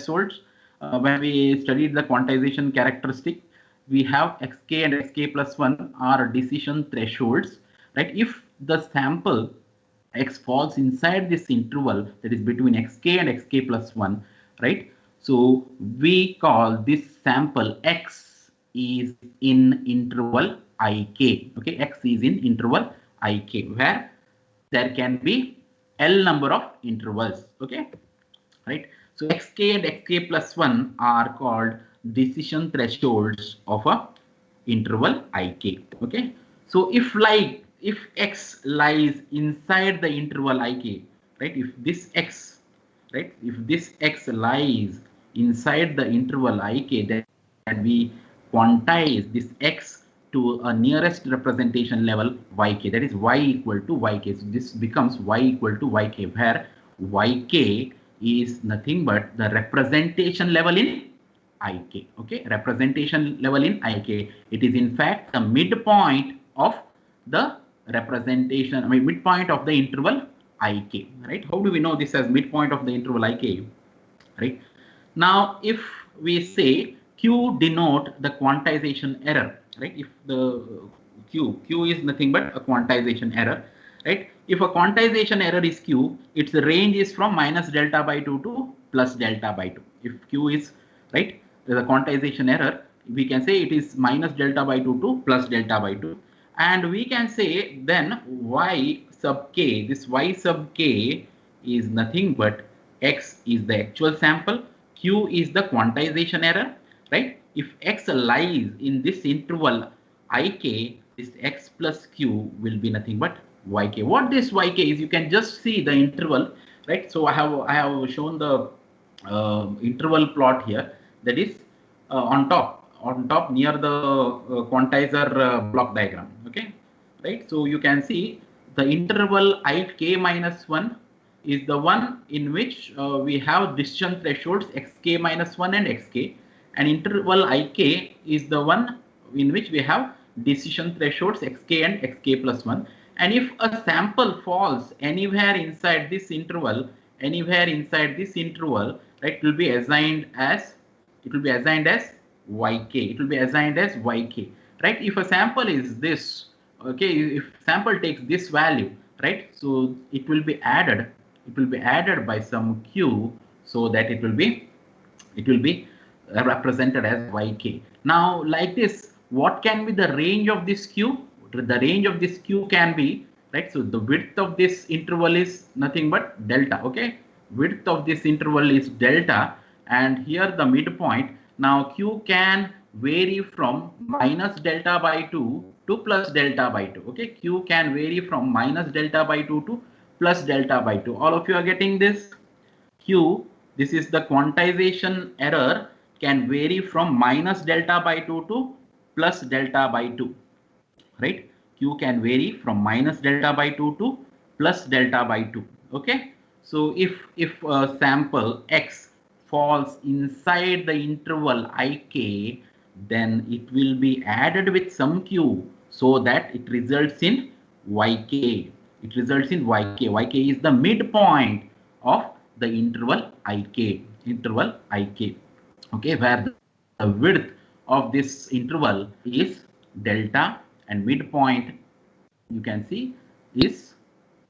thresholds. When we studied the quantization characteristic, we have xk and xk plus 1 are decision thresholds, right? If the sample x falls inside this interval, that is between xk and xk plus 1, right? So we call this sample x is in interval ik. Okay, x is in interval ik, where there can be L number of intervals. Okay, right? So xk and xk plus 1 are called decision thresholds of a interval ik. Okay, so if x lies inside the interval ik, right? If this x, right? If this x lies inside the interval ik, then we quantize this x to a nearest representation level yk, that is y equal to yk. So this becomes y equal to yk, where yk is nothing but the representation level in ik. Okay, representation level in ik. It is in fact the midpoint of the representation, midpoint of the interval ik, right? How do we know this as midpoint of the interval ik, right? Now if we say q denote the quantization error, right? If the q is nothing but a quantization error, right? If a quantization error is q, its range is from minus delta by 2 to plus delta by 2. If q is, right, the quantization error, we can say it is minus delta by 2 to plus delta by 2. And we can say then y sub k, this y sub k is nothing but x is the actual sample, q is the quantization error, right? If x lies in this interval ik, this x plus q will be nothing but yk. What this yk is, you can just see the interval, right? So I have shown the interval plot here, that is on top near the quantizer block diagram. Okay, right? So you can see the interval ik minus 1 is the one in which we have decision thresholds xk minus 1 and xk, and interval ik is the one in which we have decision thresholds xk and xk plus 1. And if a sample falls anywhere inside this interval, right, it will be assigned as yk. It will be assigned as yk, right? If a sample is this, okay, if sample takes this value, right, so it will be added by some q, so that it will be represented as yk. Now like this, what can be the range of this q? The range of this q can be, right, so the width of this interval is nothing but delta. Okay, width of this interval is delta, and here the midpoint. Now q can vary from minus delta by 2 to plus delta by 2. Okay, q can vary from minus delta by 2 to plus delta by 2. All of you are getting this? Q, this is the quantization error, can vary from minus delta by 2 to plus delta by 2, right? Q can vary from minus delta by 2 to plus delta by 2. Okay, so if sample x falls inside the interval ik, then it will be added with some q, so that it results in yk. It results in yk. Yk is the midpoint of the interval ik. Okay, where the width of this interval is delta, and midpoint you can see is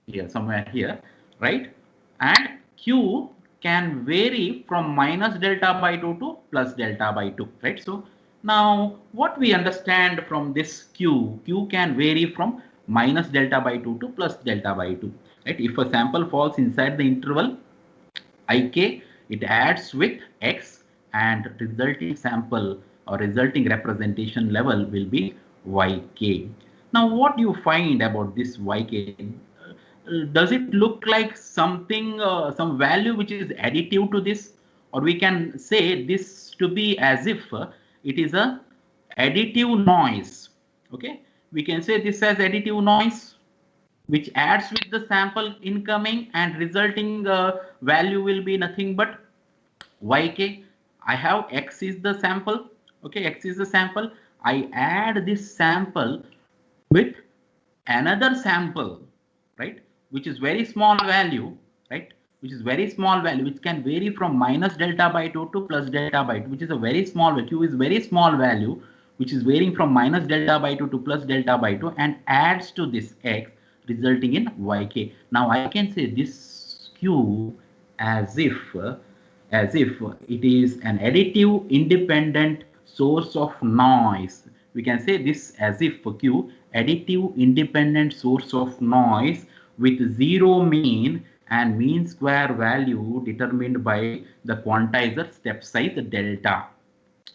here, somewhere here, right? And q can vary from minus delta by 2 to plus delta by 2, right? So now what we understand from this q can vary from minus delta by 2 to plus delta by 2, right? If a sample falls inside the interval ik, it adds with x, and resulting sample or resulting representation level will be yk. Now what do you find about this yk? Does it look like something, some value which is additive to this, or we can say this to be as if it is a additive noise? Okay, we can say this as additive noise, which adds with the sample incoming, and resulting value will be nothing but yk. I have x is the sample. Okay, x is the sample. I add this sample with another sample, right, which is very small value, right? which is very small value, which can vary from minus delta by 2 to plus delta by 2, which is a very small value. Q is very small value, which is varying from minus delta by 2 to plus delta by 2, and adds to this x, resulting in yk. Now I can say this Q as if it is an additive independent source of noise. We can say this as if Q additive independent source of noise with zero mean and mean square value determined by the quantizer step size delta,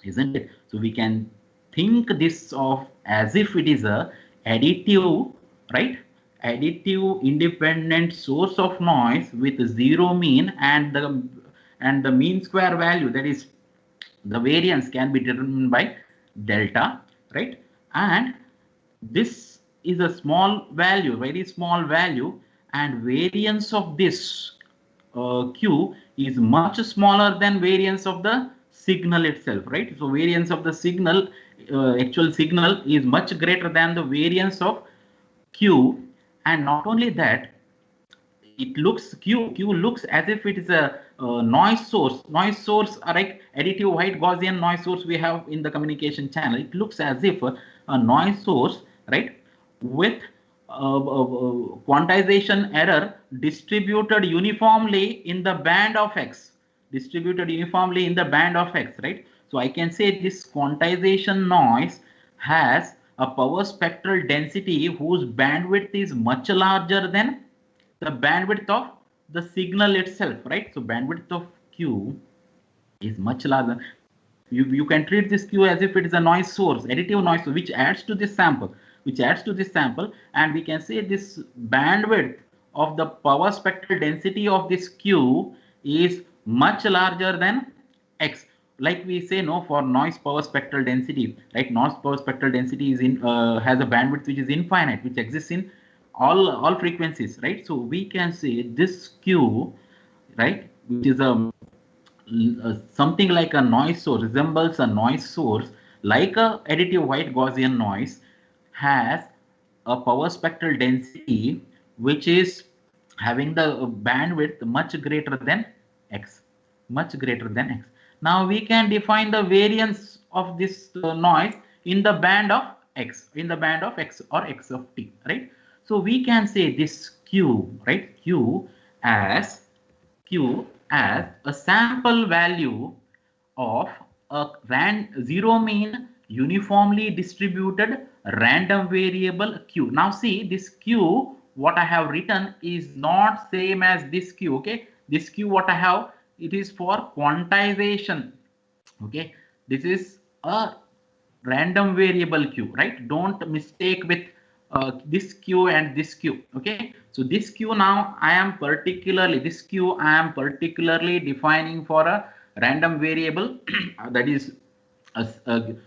isn't it? So we can think this of as if it is a additive, right? Additive independent source of noise with zero mean, and the mean square value, that is the variance, can be determined by delta, right? And this is a small value, very small value, and variance of this Q is much smaller than variance of the signal itself, right? So variance of the signal, actual signal, is much greater than the variance of Q. And not only that, it looks Q looks as if it is a noise source like additive white Gaussian noise source we have in the communication channel. It looks as if a noise source, right, with quantization error distributed uniformly in the band of x, right? So I can say this quantization noise has a power spectral density whose bandwidth is much larger than the bandwidth of the signal itself, right? So bandwidth of Q is much larger. You can treat this Q as if it is a noise source, additive noise source, which adds to this sample, and we can say this bandwidth of the power spectral density of this Q is much larger than x. Like we say, no, for noise power spectral density, right? Noise power spectral density is has a bandwidth which is infinite, which exists in all frequencies, right? So we can say this Q, right, which is something like a noise source, resembles a noise source like a additive white Gaussian noise, has a power spectral density which is having the bandwidth much greater than x, Now we can define the variance of this noise in the band of x, or x of t, right? So we can say this Q, right, Q as a sample value of a zero mean uniformly distributed random variable Q. Now see, this Q, what I have written, is not same as this Q, okay? This Q, what I have, it is for quantization, okay? This is a random variable Q, right? Don't mistake with this Q and this Q, okay? So this Q, now I am particularly defining for a random variable that is has a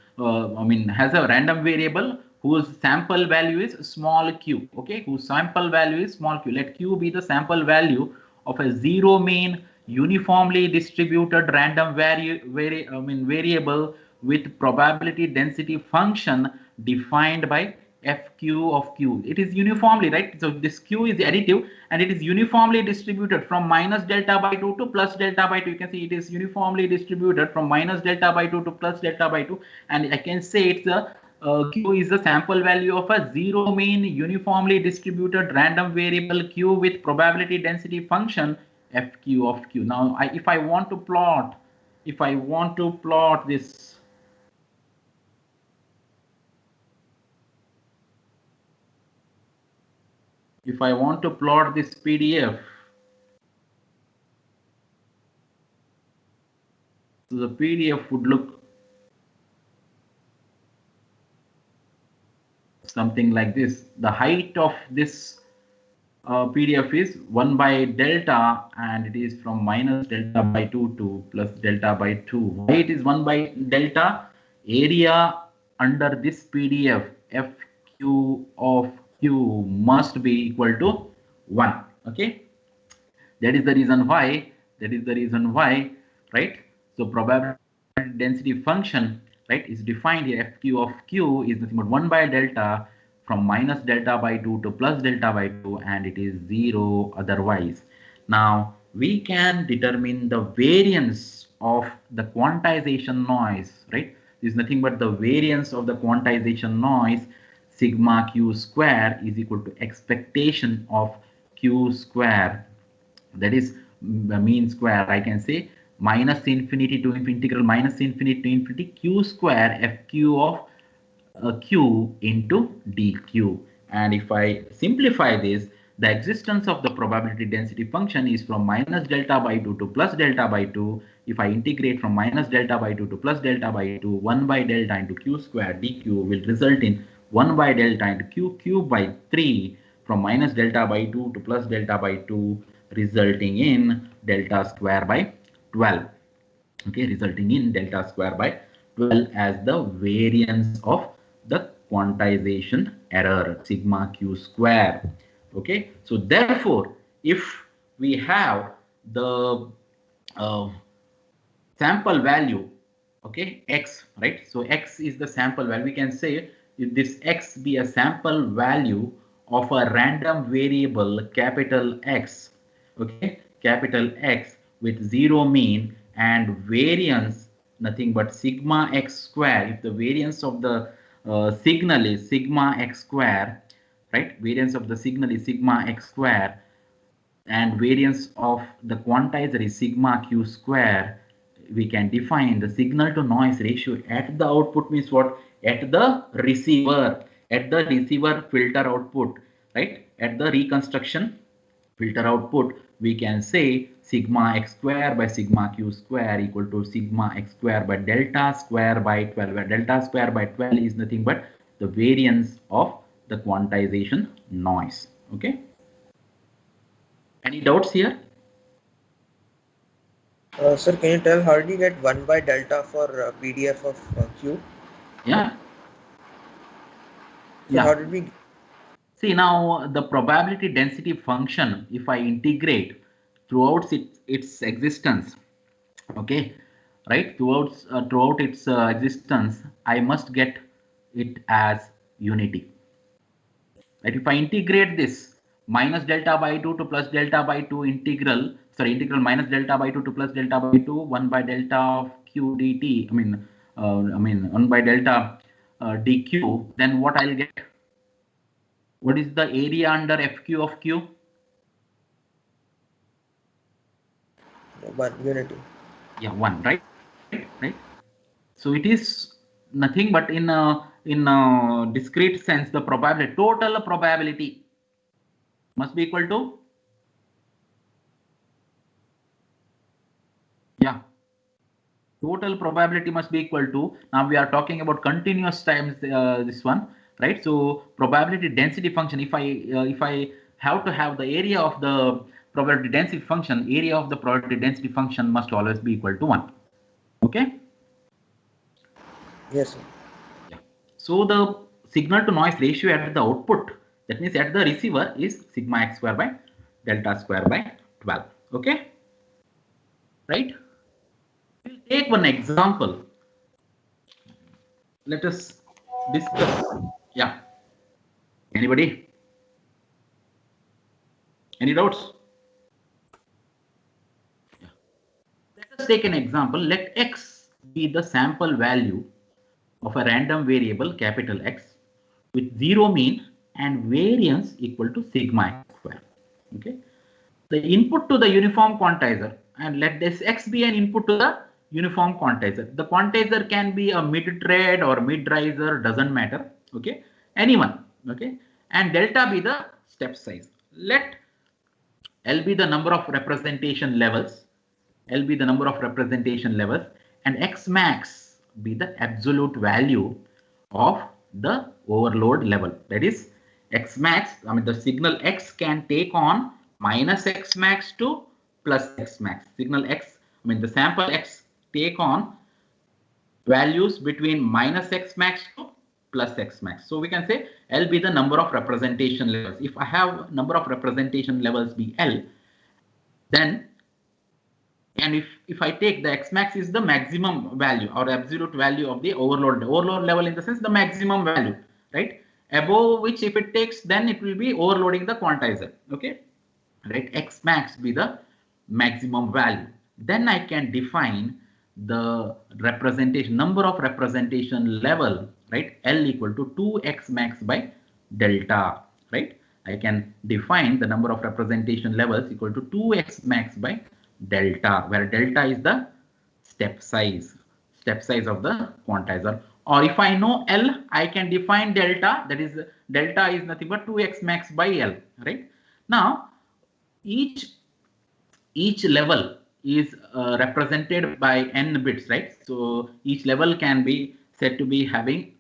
random variable whose sample value is small q, okay? Whose sample value is small q. Let q be the sample value of a zero mean uniformly distributed random variable with probability density function defined by fq of q. It is uniformly, right? So this q is additive and it is uniformly distributed from minus delta by 2 to plus delta by 2. You can see it is uniformly distributed from minus delta by 2 to plus delta by 2, and I can say it's a q is the sample value of a zero mean uniformly distributed random variable q with probability density function fq of q. Now if I want to plot this, if I want to plot this PDF, so the PDF would look something like this. The height of this PDF is 1 by delta, and it is from minus delta by 2 to plus delta by 2. Why it is 1 by delta? Area under this PDF, FQ of Q, must be equal to 1. Okay, that is the reason why, right? So probability density function, right, is defined here. FQ of Q is nothing but 1 by delta from minus delta by 2 to plus delta by 2, and it is 0 otherwise. Now we can determine the variance of the quantization noise, right? This is nothing but the variance of the quantization noise, sigma q square is equal to expectation of q square, that is the mean square. I can say minus infinity to integral minus infinity to infinity q square fq of q into dq. And if I simplify this, the existence of the probability density function is from minus delta by 2 to plus delta by 2. If I integrate from minus delta by 2 to plus delta by 2, 1 by delta into q square dq will result in 1 by delta into q cube by 3, from minus delta by 2 to plus delta by 2, resulting in delta square by 12. Okay, resulting in delta square by 12 as the variance of the quantization error, sigma q square. Okay, so therefore if we have the sample value, okay, x, right? So x is the sample value. We can say if this x be a sample value of a random variable capital X, okay, capital X with zero mean and variance nothing but sigma x square. If the variance of the signal is sigma x square, right, variance of the signal is sigma x square, and variance of the quantizer is sigma q square, we can define the signal to noise ratio at the output means what? At the receiver filter output, right? At the reconstruction filter output, we can say sigma x square by sigma q square equal to sigma x square by delta square by 12, where delta square by 12 is nothing but the variance of the quantization noise. Okay, any doubts here? Sir, can you tell how did you get 1 by delta for PDF of Q? Yeah. So how did we? See, now the probability density function, if I integrate throughout its existence, okay, right, throughout its existence, I must get it as unity. Right, if I integrate this minus delta by 2 to plus delta by 2 integral, sorry, integral minus delta by 2 to plus delta by 2, 1 by delta of q dt, I mean 1 by delta dq, then what I'll get? What is the area under fq of q? 1 unity. Yeah, 1, right? So it is nothing but in discrete sense, the probability, total probability must be equal to, yeah, total probability must be equal to, now we are talking about continuous times this one, right? So probability density function, if I have to have the area of the probability density function, area of the probability density function must always be equal to 1. Okay. Yes, sir. Yeah. So the signal to noise ratio at the output, that means at the receiver, is sigma x square by delta square by 12. Okay. Right. We'll take one example. Let us discuss. Yeah. Anybody? Any doubts? Yeah. Let us take an example. Let x be the sample value of a random variable capital X with zero mean and variance equal to sigma x square. Okay. The input to the uniform quantizer, and let this x be an input to the uniform quantizer. The quantizer can be a mid-trade or mid-riser, doesn't matter. Okay, anyone. Okay, and delta be the step size. Let L be the number of representation levels, L be the number of representation levels, and X max be the absolute value of the overload level. That is X max, I mean the signal X can take on minus X max to plus X max. Signal X, I mean the sample X take on values between minus X max to plus X max. So we can say L be the number of representation levels. If I have number of representation levels be L, then, and if I take the X max is the maximum value or absolute value of the overload level, in the sense the maximum value, right, above which if it takes, then it will be overloading the quantizer. Okay, right, X max be the maximum value. Then I can define the representation, number of representation level, right? L equal to 2x max by delta, right? I can define the number of representation levels equal to 2x max by delta, where delta is the step size of the quantizer. Or if I know L, I can define delta, that is delta is nothing but 2x max by L, right? Now each level is represented by n bits, right? So each level can be said to be having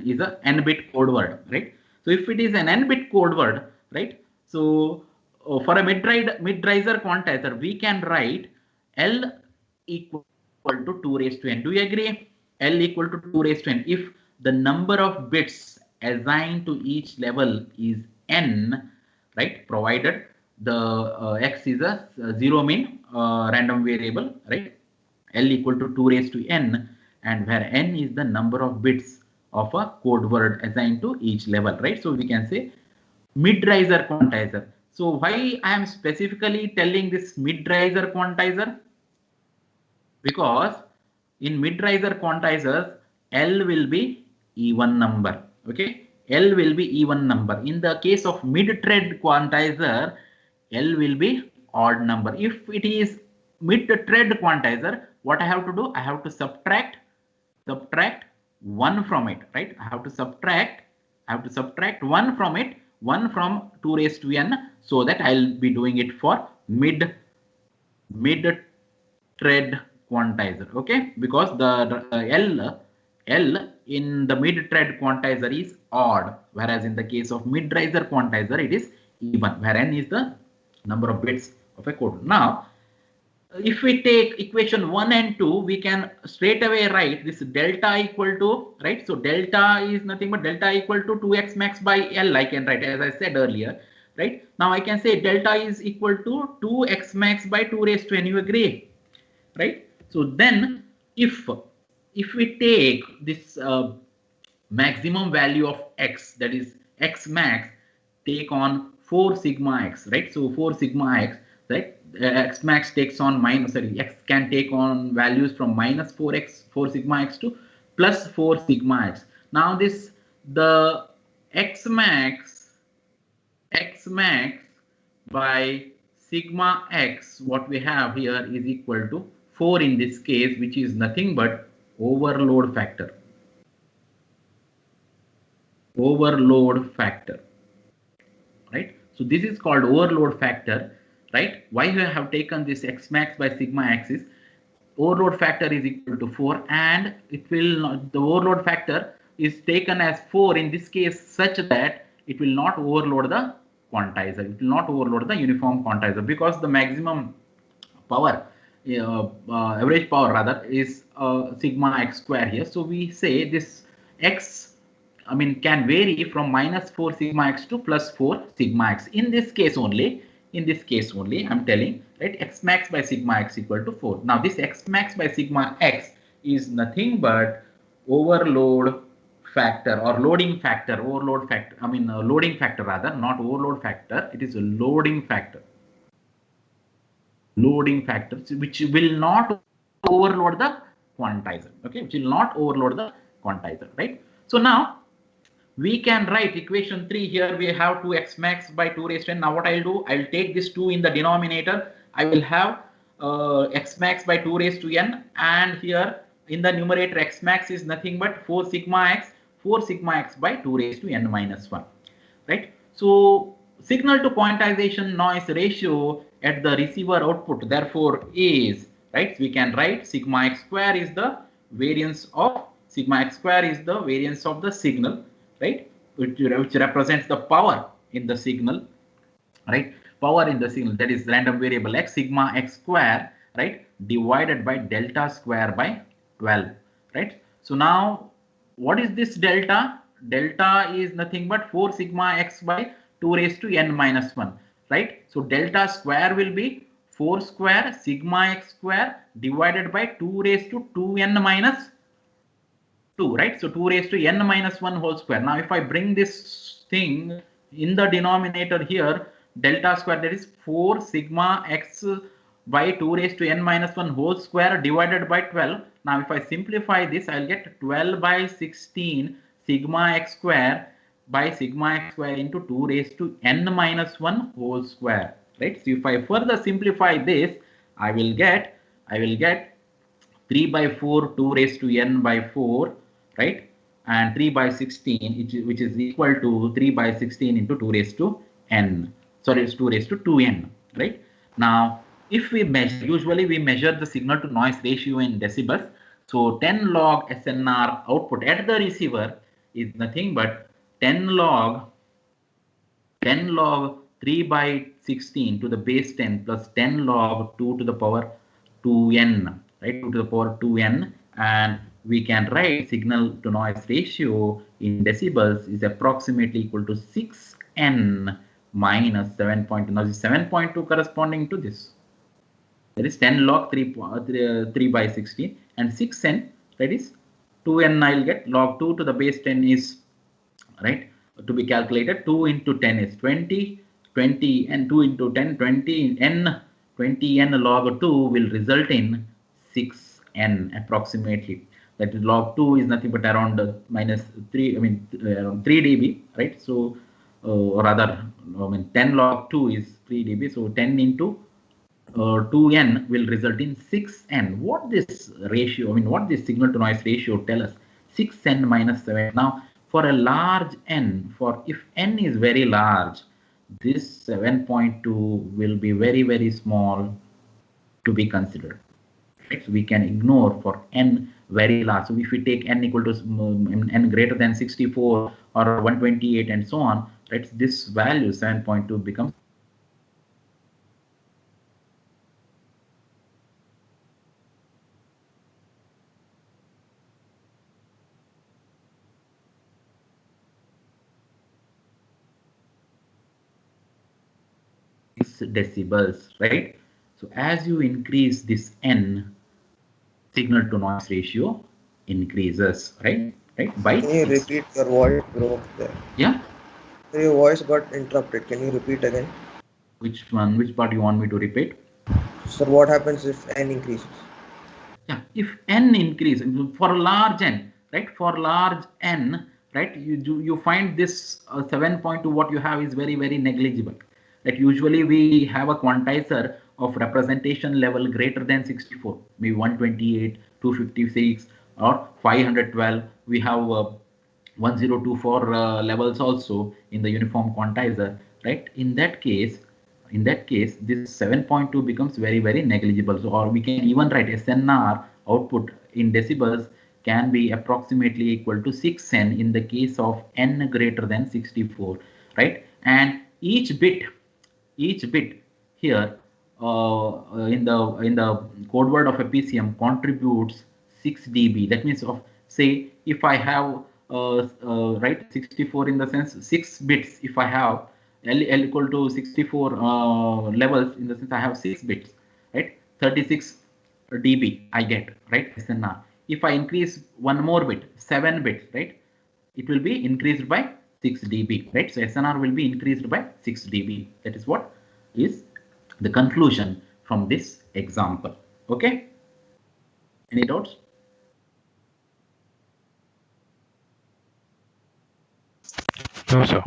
is a n bit code word, right? So if it is an n bit code word, right? So for a mid-riser quantizer, we can write L equal to 2 raised to n. Do you agree? L equal to 2 raised to n. If the number of bits assigned to each level is n, right? Provided the x is a zero mean random variable, right? L equal to 2 raised to n, and where n is the number of bits of a code word assigned to each level, right? So we can say mid-riser quantizer. So why I am specifically telling this mid-riser quantizer? Because in mid-riser quantizers, L will be even number. Okay, L will be even number. In the case of mid-thread quantizer, L will be odd number. If it is mid-thread quantizer, what I have to do? I have to subtract 1 from it, right? I have to subtract 1 from it, 1 from 2 raised to n, so that I'll be doing it for mid-thread quantizer. Okay, because the L in the mid-thread quantizer is odd, whereas in the case of mid-riser quantizer it is even, where n is the number of bits of a code. Now if we take equation 1 and 2, we can straight away write this delta equal to, right? So delta is nothing but delta equal to 2x max by L. I can write, as I said earlier, right? Now I can say delta is equal to 2x max by 2 raised to n. You agree, right? So then if we take this maximum value of x, that is x max, take on 4 sigma x, right? So 4 sigma x, right? X max takes on x can take on values from minus 4 sigma x to plus 4 sigma x. Now this, the x max by sigma x, what we have here is equal to 4 in this case, which is nothing but overload factor. Right? So this is called overload factor, right? Why we have taken this x max by sigma x is overload factor is equal to 4, and it will not, the overload factor is taken as 4 in this case such that it will not overload the quantizer. It will not overload the uniform quantizer, because the maximum power, average power rather, is sigma x square here. So we say this x can vary from minus 4 sigma x to plus 4 sigma x. In this case only, I'm telling, right, x max by sigma x equal to 4. Now this x max by sigma x is nothing but overload factor or loading factor. Loading factor rather, not overload factor. It is a loading factor. Which will not overload the quantizer. Okay, which will not overload the quantizer, right? So now we can write equation 3 here. We have 2x max by 2 raised to n. Now what I'll do, I'll take this 2 in the denominator. I will have x max by 2 raised to n, and here in the numerator x max is nothing but 4 sigma x by 2 raised to n minus 1, right? So signal to quantization noise ratio at the receiver output therefore is, right, so we can write sigma x square is the variance of the signal, right, which represents the power in the signal, right? Power in the signal, that is random variable x, sigma x square, right, divided by delta square by 12, right? So now what is this delta? Delta is nothing but 4 sigma x by 2 raised to n minus 1, right? So delta square will be 4 square sigma x square divided by 2 raised to 2n minus 2, right? So 2 raised to n minus 1 whole square. Now if I bring this thing in the denominator here, delta square, that is 4 sigma x by 2 raised to n minus 1 whole square divided by 12. Now if I simplify this, I'll get 12 by 16 sigma x square by sigma x square into 2 raised to n minus 1 whole square, right? So if I further simplify this, I will get 3 by 4 2 raised to n by 4, right? And 3 by 16, which is equal to 3 by 16 into 2 raised to n. Sorry, it's 2 raised to 2n, right? Now, if we measure, usually we measure the signal to noise ratio in decibels. So 10 log SNR output at the receiver is nothing but 10 log 3 by 16 to the base 10 plus 10 log 2 to the power 2n, right? 2 to the power 2n, and we can write signal to noise ratio in decibels is approximately equal to 6n minus 7.2. Now, this 7.2 corresponding to this. That is 10 log 3 by 16 and 6n, that is 2n. I'll get log 2 to the base 10 is, right, to be calculated. 2 into 10 is 20, and 2 into 10, 20n log 2 will result in 6n approximately. That is log 2 is nothing but around minus 3, around 3 dB, right? So rather, 10 log 2 is 3 dB. So 10 into 2n will result in 6n. What this ratio, what this signal to noise ratio tell us? 6n minus 7. Now, for a large n, if n is very large, this 7.2 will be very, very small to be considered. Right? So we can ignore for n very large. So if we take n equal to n greater than 64 or 128 and so on, right? This value 7.2 becomes decibels, right? So as you increase this n, signal to noise ratio increases, right? By Can you repeat? Your voice broke there. Yeah. Your voice got interrupted. Can you repeat again? Which one? Which part you want me to repeat? Sir, what happens if n increases? Yeah, if n increases for large n, right? For large n, right? You find this 7.2 what you have is very, very negligible. Like usually we have a quantizer of representation level greater than 64, maybe 128, 256 or 512. We have 1024 levels also in the uniform quantizer, right? In that case, this 7.2 becomes very, very negligible. So, or we can even write SNR output in decibels can be approximately equal to 6n in the case of n greater than 64, right? And each bit here in the code word of a PCM contributes 6 dB. That means say if I have right 64 in the sense 6 bits. If I have L equal to 64 levels, in the sense I have 6 bits, right? 36 dB I get, right? SNR. If I increase one more bit, 7 bits, right? It will be increased by 6 dB, right? So SNR will be increased by 6 dB. That is what is the conclusion from this example. Okay? Any doubts? No, sir.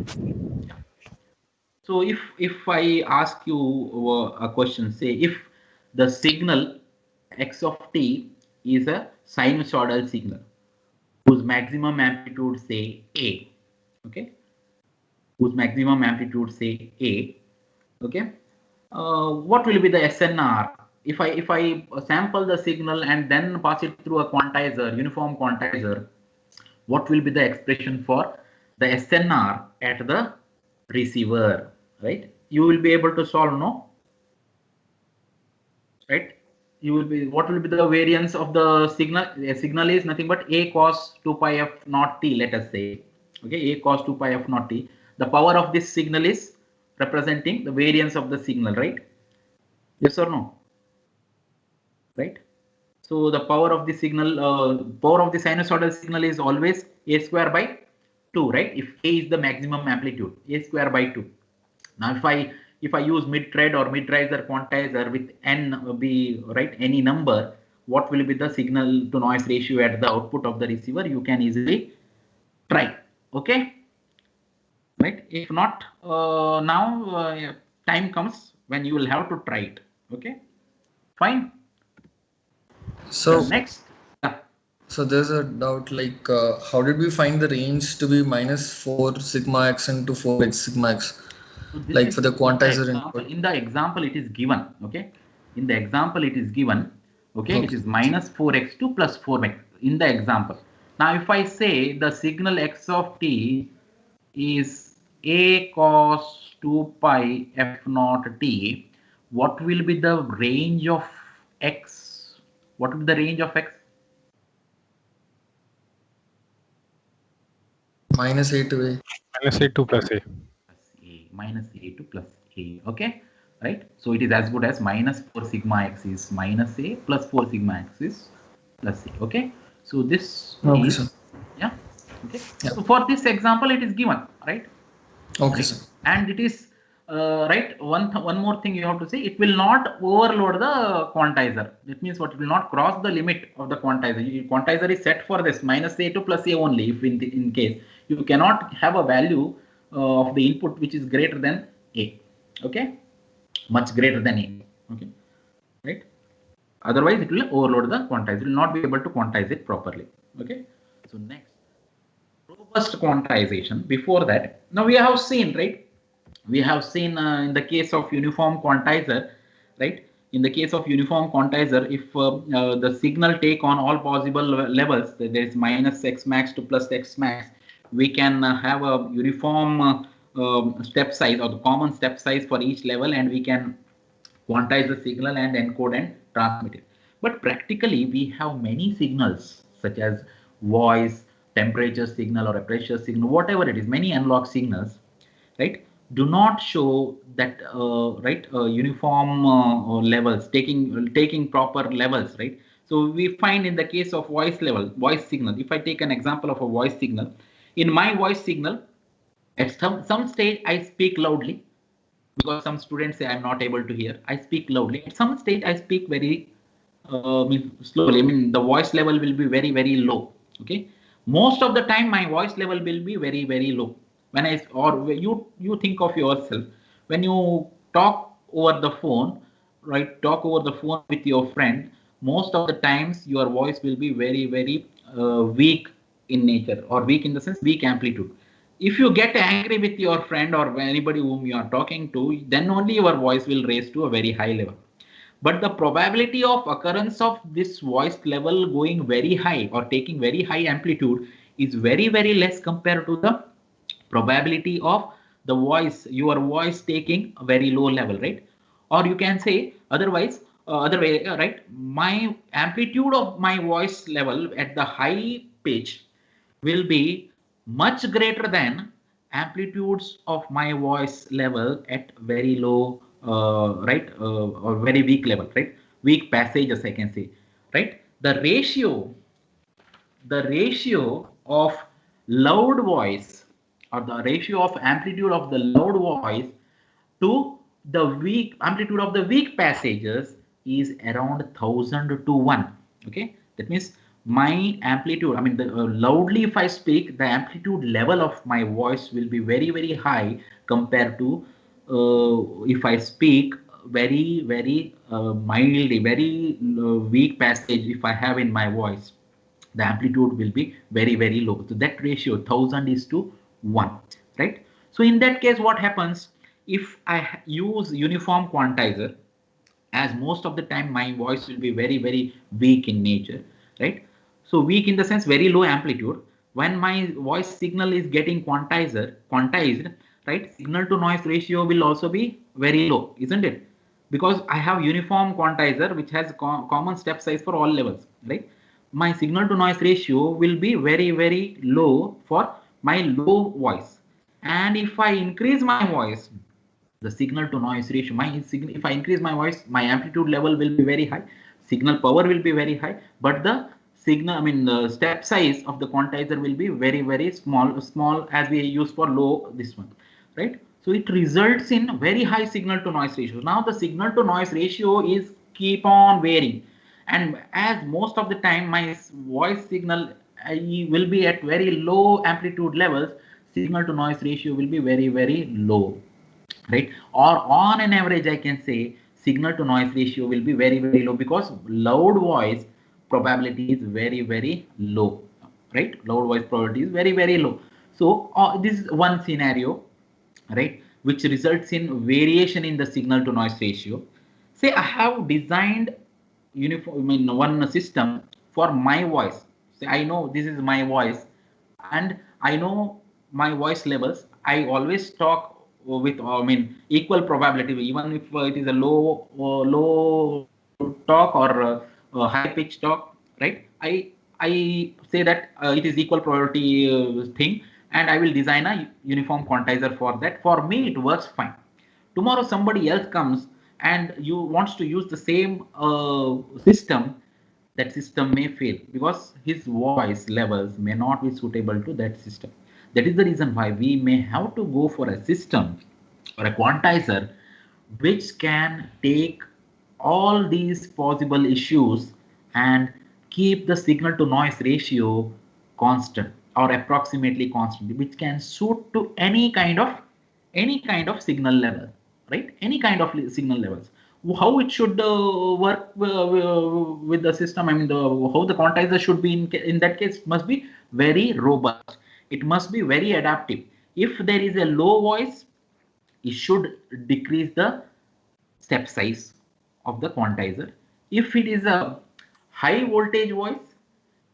So if I ask you a question, say if the signal x of t is a sinusoidal signal whose maximum amplitude say a, okay, whose maximum amplitude say a, okay, what will be the SNR if I sample the signal and then pass it through a quantizer, uniform quantizer? What will be the expression for the SNR at the receiver, right? You will be able to solve, no? Right? You will be, what will be the variance of the signal? A signal is nothing but a cos 2 pi f naught t, let us say. Okay, a cos 2 pi f naught t. The power of this signal is representing the variance of the signal, right? Yes or no? Right? So the power of the signal, power of the sinusoidal signal is always a square by 2, right? If a is the maximum amplitude, a square by 2. Now, if I use mid-thread or mid-riser quantizer with n be right any number, what will be the signal to noise ratio at the output of the receiver? You can easily try. Okay, right? If not, now time comes when you will have to try it. Okay, fine. So Next. So there's a doubt, like how did we find the range to be -4 sigma x into 4x sigma x? So this Like is for the quantizer input. in the example it is given. Okay, in the example it is given. Okay, it Okay. is -4x2 plus 4x in the example. Now if I say the signal x of t is a cos 2 pi f naught t, what will be the range of x? What will be the range of x? -a to a. Minus A2 plus A. Plus a minus a2 plus a. Okay, right? So it is as good as -4 sigma x is minus a plus 4 sigma x is plus a. Okay, so this Okay, is sir. yeah. Okay, Yeah. so for this example it is given, right? Okay, Right. sir. And it is right. One more thing you have to say, it will not overload the quantizer. It means what, it will not cross the limit of the quantizer. Quantizer is set for this -a2 plus a only. If in case you cannot have a value of the input which is greater than a. Okay, much greater than a. Okay, right. Otherwise it will overload the quantizer. It will not be able to quantize it properly. Okay. So next, robust quantization. Before that, now we have seen, right? We have seen in the case of uniform quantizer, right? In the case of uniform quantizer, if the signal take on all possible levels, there is minus x max to plus x max, we can have a uniform step size or the common step size for each level, and we can quantize the signal and encode and transmit it. But practically, we have many signals such as voice, temperature signal, or a pressure signal, whatever it is, many analog signals, right? Do not show that uniform levels, taking proper levels, right? So we find in the case of voice signal. If I take an example of a voice signal, in my voice signal, at some stage I speak loudly, because some students say I'm not able to hear. I speak loudly. At some stage, I speak very slowly. I mean, the voice level will be very, very low. Okay. Most of the time, my voice level will be very, very low. When you think of yourself, when you talk over the phone, right? Talk over the phone with your friend. Most of the times, your voice will be very, very weak in nature, or weak in the sense weak amplitude. If you get angry with your friend or anybody whom you are talking to, then only your voice will raise to a very high level. But the probability of occurrence of this voice level going very high or taking very high amplitude is very, very less compared to the probability of your voice taking a very low level, right? Or you can say otherwise, other way, right? My amplitude of my voice level at the high pitch will be much greater than amplitudes of my voice level at very low, or very weak level, right? Weak passages, I can say, right? The ratio of loud voice, or the ratio of amplitude of the loud voice to the weak amplitude of the weak passages is around 1000 to 1. Okay, that means my amplitude, I mean the loudly if I speak, the amplitude level of my voice will be very, very high compared to if I speak very, very mildly, very weak passage. If I have in my voice, the amplitude will be very, very low. So that ratio 1000 is to 1, right? So in that case, what happens if I use uniform quantizer? As most of the time my voice will be very, very weak in nature, right? So weak in the sense very low amplitude. When my voice signal is getting quantized, right, signal to noise ratio will also be very low, isn't it? Because I have uniform quantizer which has common step size for all levels, right? My signal to noise ratio will be very, very low for my low voice. And if I increase my voice, the signal to noise ratio, if I increase my voice, my amplitude level will be very high, signal power will be very high, but the signal, I mean the step size of the quantizer will be very, very small as we use for low, this one, right? So it results in very high signal to noise ratio. Now the signal to noise ratio is keep on varying, and as most of the time my voice signal will be at very low amplitude levels, signal to noise ratio will be very low, right? Or on an average I can say signal to noise ratio will be very low, because loud voice probability is very low, right? Loud voice probability is very low. So this is one scenario, right, which results in variation in the signal to noise ratio. Say I have designed uniform, I mean, one system for my voice. Say I know this is my voice, and I know my voice levels. I always talk with, I mean, equal probability, even if it is a low talk or high pitch talk, right? I say that it is equal probability thing, and I will design a uniform quantizer for that. For me, it works fine. Tomorrow, somebody else comes and you wants to use the same system. That system may fail because his voice levels may not be suitable to that system. That is the reason why we may have to go for a system or a quantizer which can take all these possible issues and keep the signal to noise ratio constant or approximately constant, which can suit to any kind of signal level, right? Any kind of signal levels. How it should work with the system, I mean, how the quantizer should be in that case must be very robust. It must be very adaptive. If there is a low voice, it should decrease the step size of the quantizer. If it is a high voltage voice,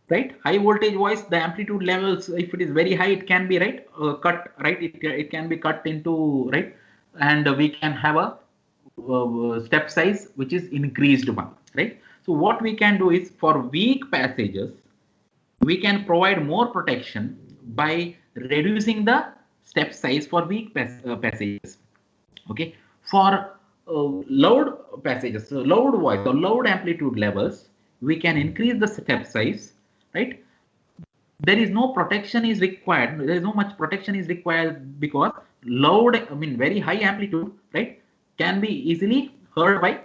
right, high voltage voice, the amplitude levels, if it is very high, it can be, right, cut, right, it can be cut into, right, and we can have a step size which is increased one, right? So what we can do is, for weak passages we can provide more protection by reducing the step size for weak passages. Okay, for loud passages, so loud voice or loud amplitude levels, we can increase the step size, right? There is no protection is required, there is no much protection is required, because loud, I mean, very high amplitude, right, can be easily heard by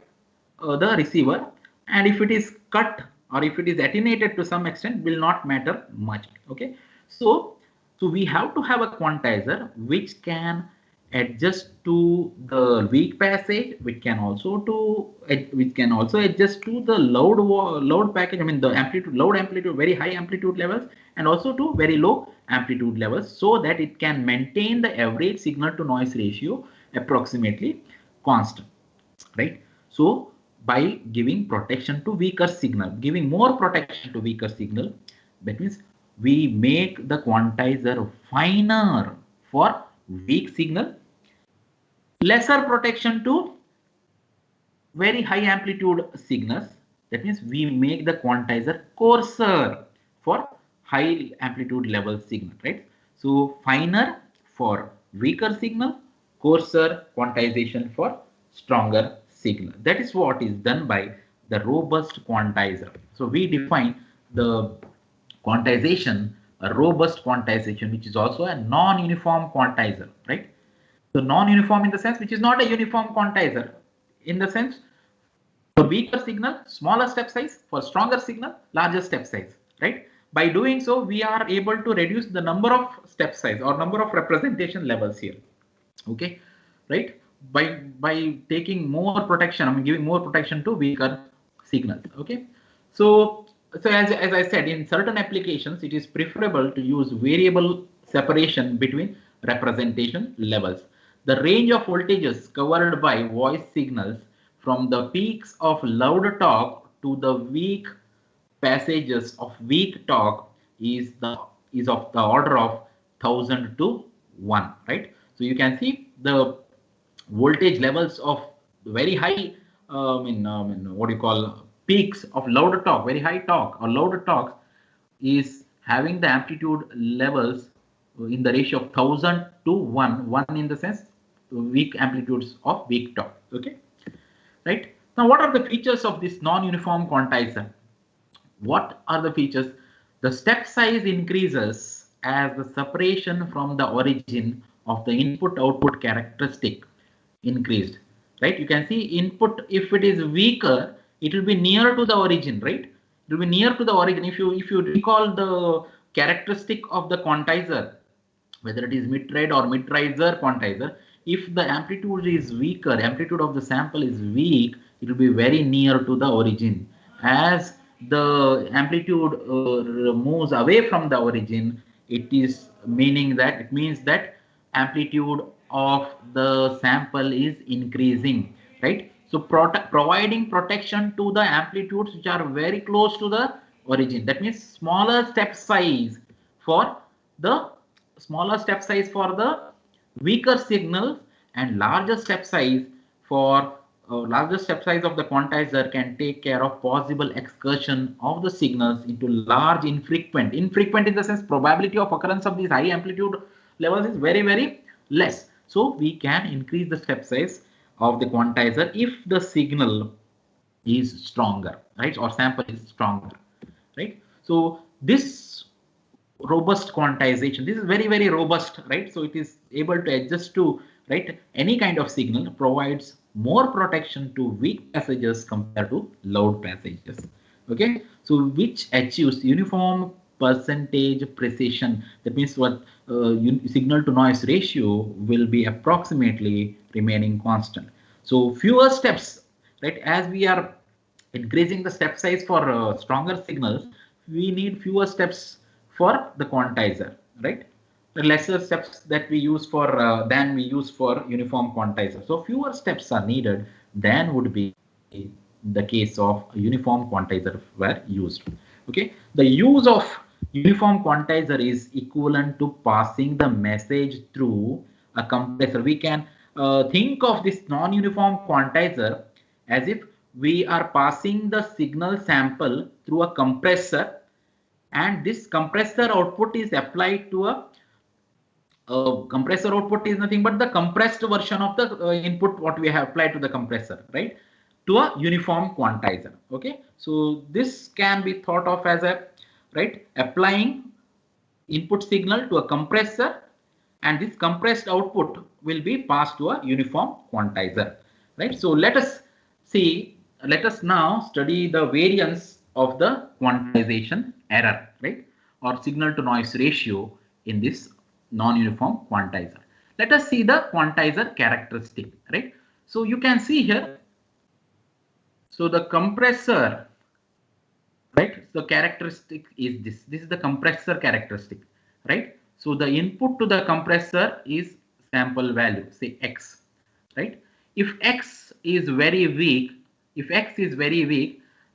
the receiver, and if it is cut or if it is attenuated to some extent, will not matter much. Okay, so we have to have a quantizer which can adjust to the weak passage, which can also adjust to the loud package, I mean the amplitude, loud amplitude, very high amplitude levels, and also to very low amplitude levels, so that it can maintain the average signal to noise ratio approximately constant, right? So by giving protection to weaker signal, giving more protection to weaker signal, that means we make the quantizer finer for weak signal, lesser protection to very high amplitude signals. That means we make the quantizer coarser for high amplitude level signal, right? So finer for weaker signal, coarser quantization for stronger signal. That is what is done by the robust quantizer. So we define the quantization, a robust quantization, which is also a non-uniform quantizer, right? So non-uniform in the sense which is not a uniform quantizer, in the sense for weaker signal, smaller step size, for stronger signal, larger step size, right? By doing so, we are able to reduce the number of step size or number of representation levels here. Okay, right? By taking more protection, I mean giving more protection to weaker signals. Okay, so as I said, in certain applications, it is preferable to use variable separation between representation levels. The range of voltages covered by voice signals from the peaks of loud talk to the weak passages of weak talk is of the order of 1000 to 1, right? So you can see the voltage levels of very high, what do you call, peaks of louder talk, very high talk or louder talk, is having the amplitude levels in the ratio of 1000 to 1 in the sense weak amplitudes of weak talk. Okay, right? Now what are the features of this non-uniform quantizer? What are the features? The step size increases as the separation from the origin of the input output characteristic increased, right? You can see input, if it is weaker, it will be near to the origin, right? It will be near to the origin. If you recall the characteristic of the quantizer, whether it is mid-ride or mid-riser quantizer, if the amplitude is weaker, amplitude of the sample is weak, it will be very near to the origin. As the amplitude moves away from the origin, it means that amplitude of the sample is increasing, right? So providing protection to the amplitudes which are very close to the origin. That means smaller step size for the weaker signals, and larger step size of the quantizer can take care of possible excursion of the signals into large infrequent in the sense probability of occurrence of these high amplitude levels is very, very less. So we can increase the step size of the quantizer if the signal is stronger, right, or sample is stronger, right? So this robust quantization, this is very, very robust, right? So it is able to adjust to, right, any kind of signal, provides more protection to weak passages compared to loud passages. Okay, so which achieves uniform percentage precision. That means what signal to noise ratio will be approximately remaining constant. So fewer steps, right? As we are increasing the step size for stronger signals, we need fewer steps for the quantizer, right? The lesser steps that we use for than we use for uniform quantizer. So fewer steps are needed than would be the case of uniform quantizer were used. Okay, the use of uniform quantizer is equivalent to passing the message through a compressor. We can think of this non-uniform quantizer as if we are passing the signal sample through a compressor, and this compressor output is applied to a compressor output is nothing but the compressed version of the input what we have applied to the compressor, right, to a uniform quantizer. Okay, so this can be thought of as a, right, applying input signal to a compressor, and this compressed output will be passed to a uniform quantizer, right? So let us now study the variance of the quantization error, right, or signal to noise ratio in this non-uniform quantizer. Let us see the quantizer characteristic, right? So you can see here, so the compressor, right, the characteristic is this is the compressor characteristic, right? So the input to the compressor is sample value, say X, right? If X is very weak,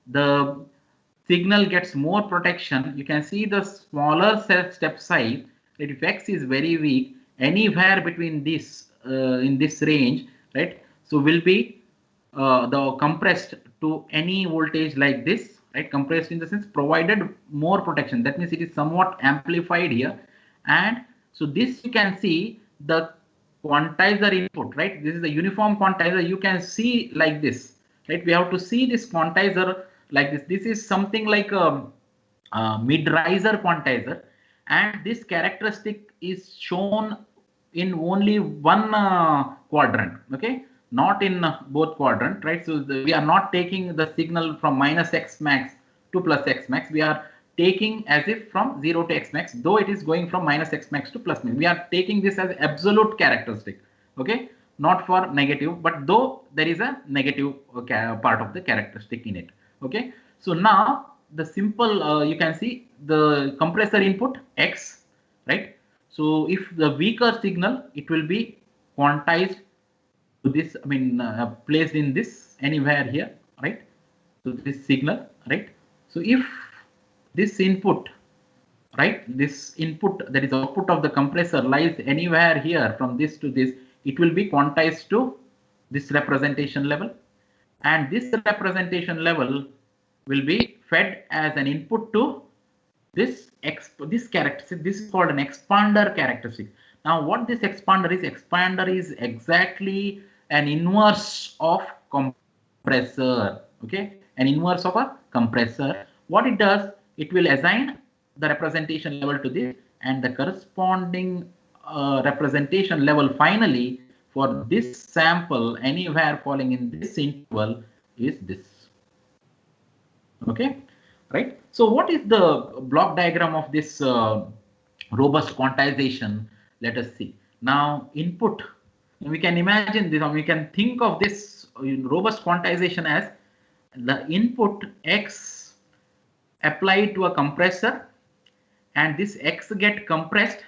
the signal gets more protection. You can see the smaller step size, that if X is very weak, anywhere between this in this range, right, so will be the compressed to any voltage like this, right, compressed in the sense provided more protection. That means it is somewhat amplified here, and so this you can see the quantizer input, right? This is the uniform quantizer. You can see like this, right? We have to see this quantizer like this. This is something like a mid-riser quantizer, and this characteristic is shown in only one quadrant, okay, not in both quadrant, right? So we are not taking the signal from minus x max to plus x max. We are taking as if from 0 to x max, though it is going from minus x max to plus max. We are taking this as absolute characteristic, okay, not for negative, but though there is a negative part of the characteristic in it. Okay, so now the simple you can see the compressor input X, right? So if the weaker signal, it will be quantized to this, I mean placed in this anywhere here, right? So this signal, right? So if this input, right, this input, that is output of the compressor, lies anywhere here from this to this, it will be quantized to this representation level, and this representation level will be fed as an input to this characteristic. This is called an expander characteristic. Now what this expander is exactly an inverse of compressor, okay, an inverse of a compressor. What it does, it will assign the representation level to this, and the corresponding representation level finally for this sample anywhere falling in this interval is this. Okay, right? So what is the block diagram of this robust quantization? Let us see. Now input, we can imagine this, or we can think of this robust quantization as the input X applied to a compressor, and this X get compressed,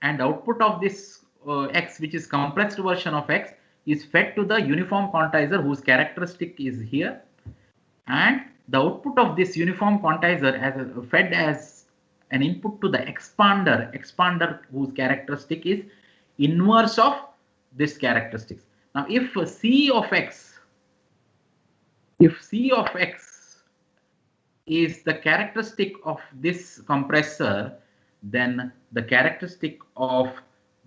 and output of this X, which is compressed version of X, is fed to the uniform quantizer whose characteristic is here, and the output of this uniform quantizer as fed as an input to the expander whose characteristic is inverse of this characteristics. Now if C of X is the characteristic of this compressor, then the characteristic of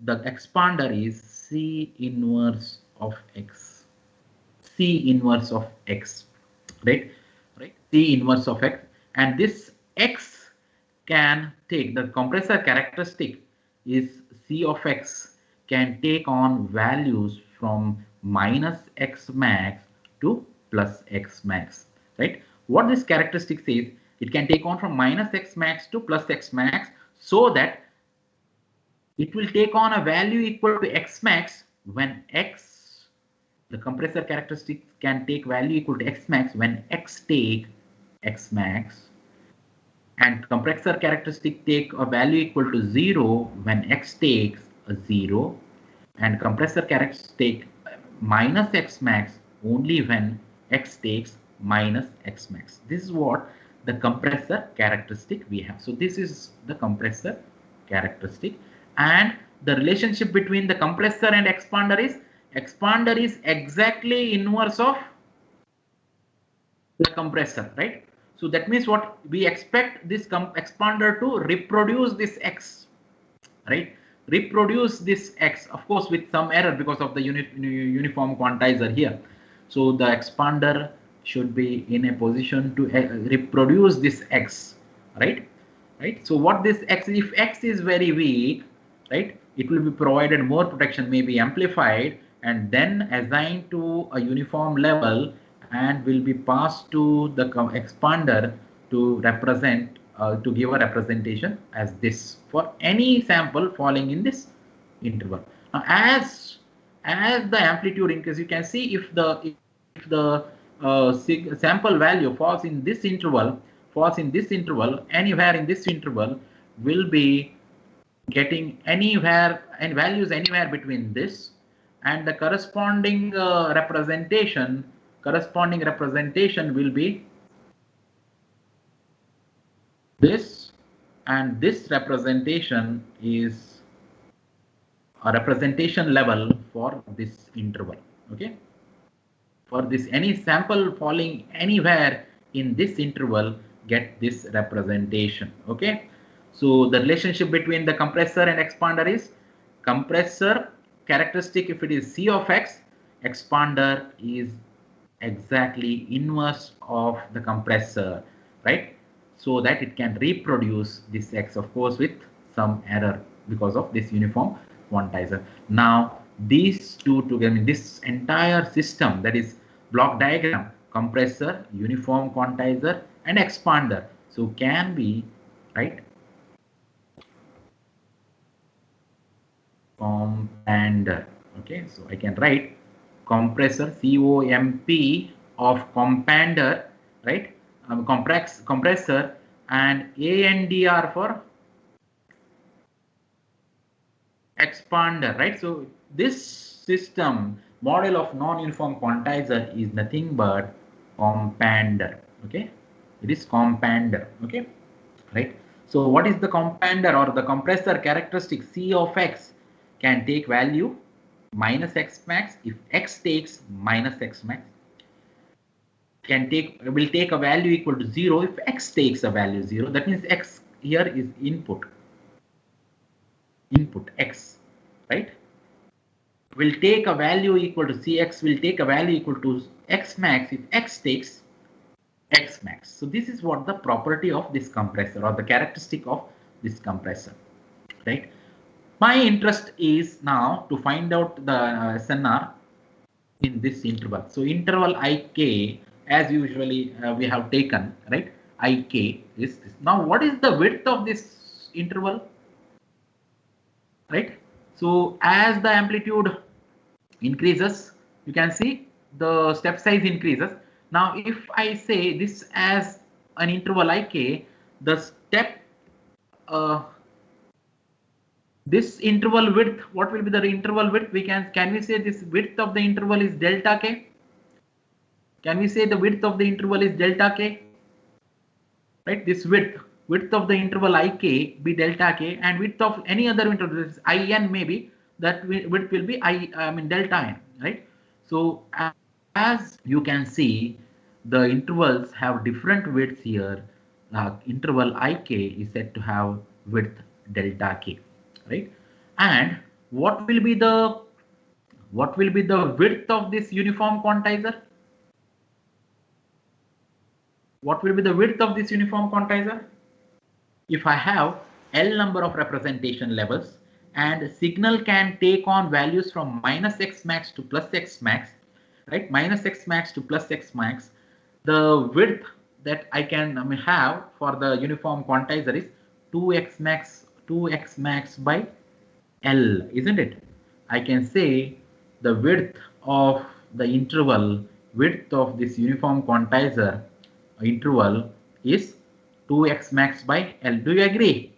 the expander is C inverse of X. C inverse of X, right? C inverse of X, and this X can take, the compressor characteristic is C of X can take on values from minus X max to plus X max, right? What this characteristic says, it can take on from minus X max to plus X max, so that it will take on a value equal to X max when X, the compressor characteristic can take value equal to X max when X take X max, and compressor characteristic take a value equal to 0 when X takes a 0, and compressor characteristic minus X max only when X takes minus X max. This is what the compressor characteristic we have. So this is the compressor characteristic, and the relationship between the compressor and expander is exactly inverse of the compressor, right? So that means what we expect this expander to reproduce this X, right? Reproduce this X, of course, with some error because of the uniform quantizer here. So the expander should be in a position to reproduce this X, right? Right. So what this X, if X is very weak, right, it will be provided more protection, may be amplified, and then assigned to a uniform level, and will be passed to the expander to represent, to give a representation as this for any sample falling in this interval. Now, as the amplitude increases, you can see if the sample value falls in this interval, anywhere in this interval will be getting anywhere and values anywhere between this and the corresponding representation will be this, and this representation is a representation level for this interval. Okay, for this, any sample falling anywhere in this interval get this representation. Okay, so the relationship between the compressor and expander is compressor characteristic, if it is C of X, expander is exactly inverse of the compressor, right? So that it can reproduce this X, of course, with some error because of this uniform quantizer. Now these two together, this entire system, that is block diagram, compressor, uniform quantizer, and expander, so can be, right, compander. Okay, so I can write compressor, COMP of compander, right, compressor, and ANDR for expander, right? So this system model of non-uniform quantizer is nothing but compander. Okay, it is compander. Okay, right? So what is the compander or the compressor characteristic? C of X can take value minus X max if X takes minus X max, will take a value equal to 0 if X takes a value 0. That means X here is input X, right? Will take a value equal to Cx, will take a value equal to X max if X takes X max. So this is what the property of this compressor or the characteristic of this compressor, right? My interest is now to find out the SNR in this interval. So interval ik, as usually we have taken, right? Ik is this. Now what is the width of this interval? Right? So as the amplitude increases, you can see the step size increases. Now if I say this as an interval ik, the step this interval width, what will be the interval width? Can we say this width of the interval is delta k? Can we say the width of the interval is delta k? Right, this width of the interval ik be delta k, and width of any other interval, this in maybe, that width will be delta n, right? So as you can see, the intervals have different widths here. Interval ik is said to have width delta k, right? And what will be the width of this uniform quantizer? What will be the width of this uniform quantizer? If I have L number of representation levels and signal can take on values from minus x max to plus x max, right? Minus x max to plus x max, the width that I can have for the uniform quantizer is 2x max by L, isn't it? I can say the width of the interval, width of this uniform quantizer interval is 2x max by L. Do you agree?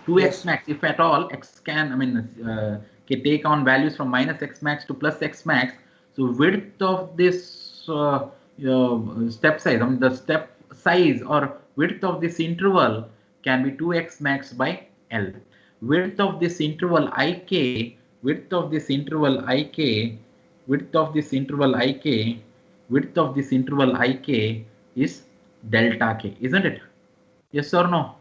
2x max, if at all x can can take on values from minus x max to plus x max. So width of this step size, the step size or width of this interval can be 2x max by L. Width of this interval ik, width of this interval ik, width of this interval ik, width of this interval ik is delta k, isn't it? Yes or no?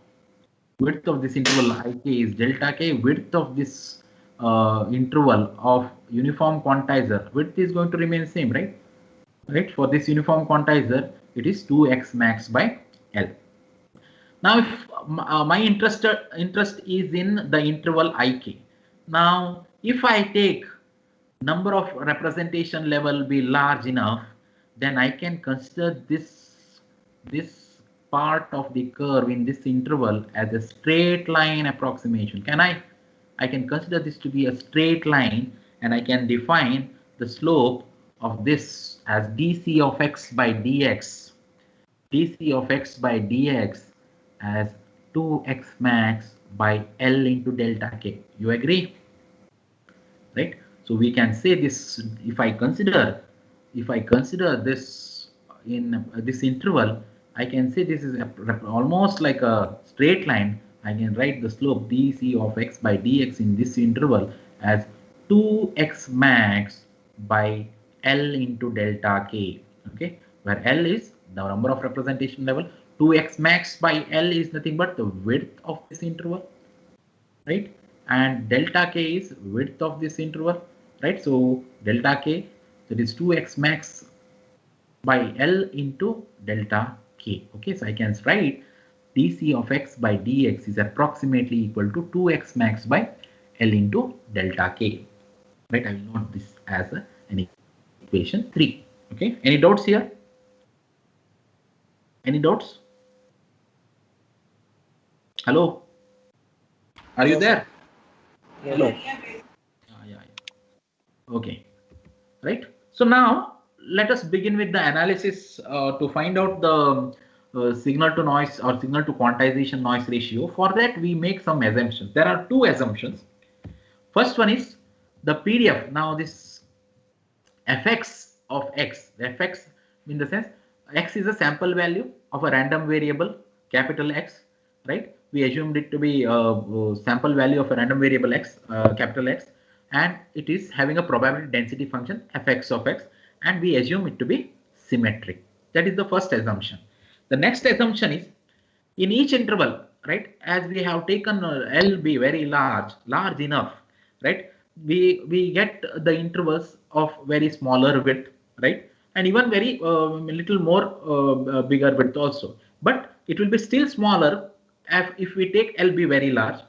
Width of this interval ik is delta k. Width of this interval of uniform quantizer, width is going to remain same, right? Right, for this uniform quantizer it is 2x max by L. Now if my interest is in the interval ik, now if I take number of representation level be large enough, then I can consider this part of the curve in this interval as a straight line approximation. I can consider this to be a straight line, and I can define the slope of this as dc of x by dx, dc of x by dx as 2x max by L into delta k. You agree? Right? So we can say this, if I consider this in this interval, I can say this is almost like a straight line. I can write the slope dc of x by dx in this interval as 2x max by L into delta k, okay, where L is the number of representation level, 2x max by L is nothing but the width of this interval, right? And delta k is width of this interval, right? So delta k, that is 2x max by L into delta k. Okay, so I can write dc of x by dx is approximately equal to 2x max by L into delta k, right? I will note this as an equation 3. Okay, any doubts here? Any doubts? Hello, are you there? Hello. Yeah. Okay, right. So now let us begin with the analysis to find out the signal to noise or signal to quantization noise ratio. For that we make some assumptions. There are two assumptions. First one is the PDF. Now this fx of x, the fx in the sense x is a sample value of a random variable capital X, right? We assumed it to be sample value of a random variable x, capital X, and it is having a probability density function fx of x, and we assume it to be symmetric. That is the first assumption. The next assumption is in each interval, right, as we have taken L be very large enough, right, we get the intervals of very smaller width, right, and even very little more bigger width also, but it will be still smaller if we take L be very large,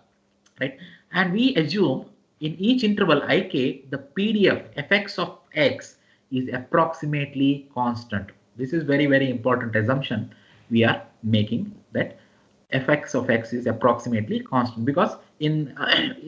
right? And we assume in each interval ik, the PDF fx of x is approximately constant. This is very, very important assumption we are making, that fx of x is approximately constant, because in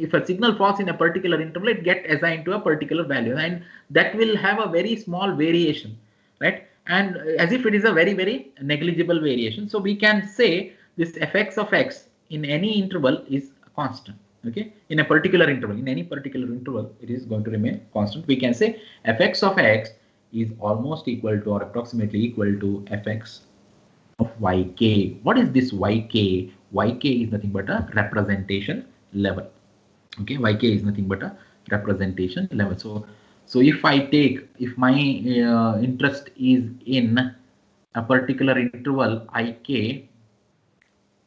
if a signal falls in a particular interval, it gets assigned to a particular value, and that will have a very small variation, right? And as if it is a very, very negligible variation. So we can say this fx of x in any interval is constant. Okay, in a particular interval, in any particular interval, it is going to remain constant. We can say fx of x is almost equal to or approximately equal to fx of yk. What is this yk? Yk is nothing but a representation level. Okay, yk is nothing but a representation level. So if if my interest is in a particular interval ik,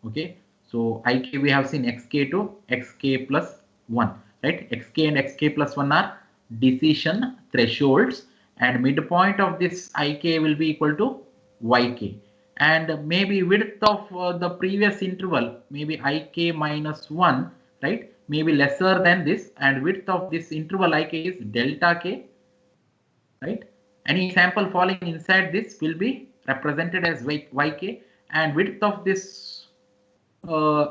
okay, so ik we have seen xk to xk plus 1, right? Xk and xk plus 1 are decision thresholds, and midpoint of this ik will be equal to yk. And maybe width of the previous interval, maybe ik minus 1, right, maybe lesser than this, and width of this interval ik is delta k, right? Any sample falling inside this will be represented as yk, and width of this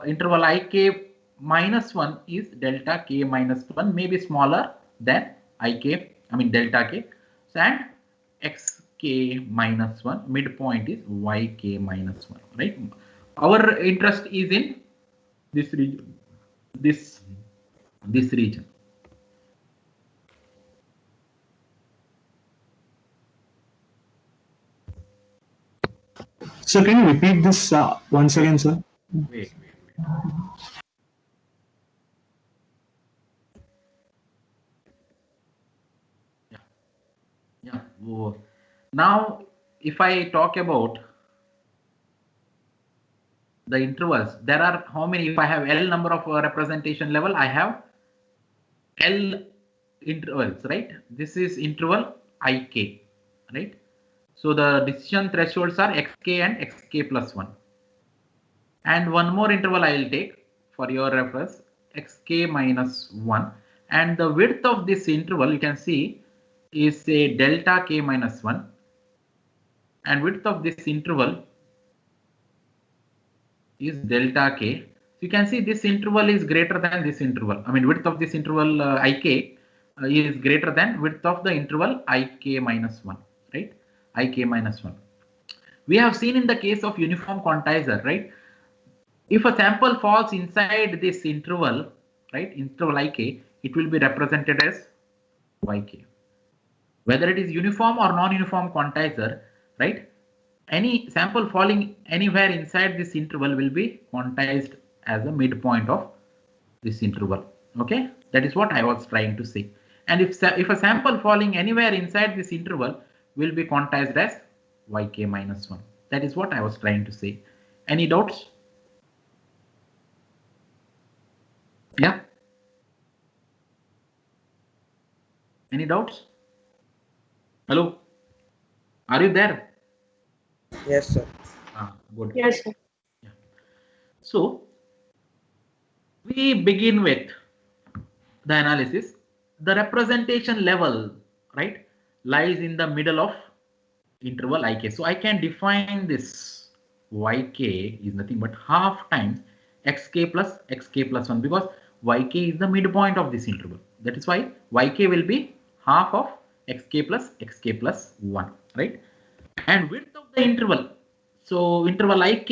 interval ik minus 1 is delta k minus 1, maybe smaller than ik, I mean delta k. So, and xk minus 1, midpoint is yk minus 1, right? Our interest is in this region, this region. So can you repeat this once again, sir? Wait. Yeah. Now, if I talk about the intervals, there are how many? If I have L number of representation level, I have L intervals, right? This is interval ik, right? So the decision thresholds are xk and xk plus 1. And one more interval I will take for your reference, xk minus 1. And the width of this interval, you can see, is a delta k minus 1. And width of this interval is delta k. So you can see this interval is greater than this interval. I mean, width of this interval ik is greater than width of the interval ik minus 1, right? Ik minus 1. We have seen in the case of uniform quantizer, right? If a sample falls inside this interval, right, interval ik, it will be represented as yk. Whether it is uniform or non-uniform quantizer, right? Any sample falling anywhere inside this interval will be quantized as a midpoint of this interval. Okay, that is what I was trying to say. And if a sample falling anywhere inside this interval will be quantized as yk minus 1. That is what I was trying to say. Any doubts? Yeah. Any doubts? Hello? Are you there? Yes, sir. Good. Yes, sir. Yeah. So we begin with the analysis. The representation level, right, lies in the middle of interval ik. So I can define this yk is nothing but half times xk plus 1, because yk is the midpoint of this interval. That is why yk will be half of xk plus 1, right? And width of the interval, so interval ik,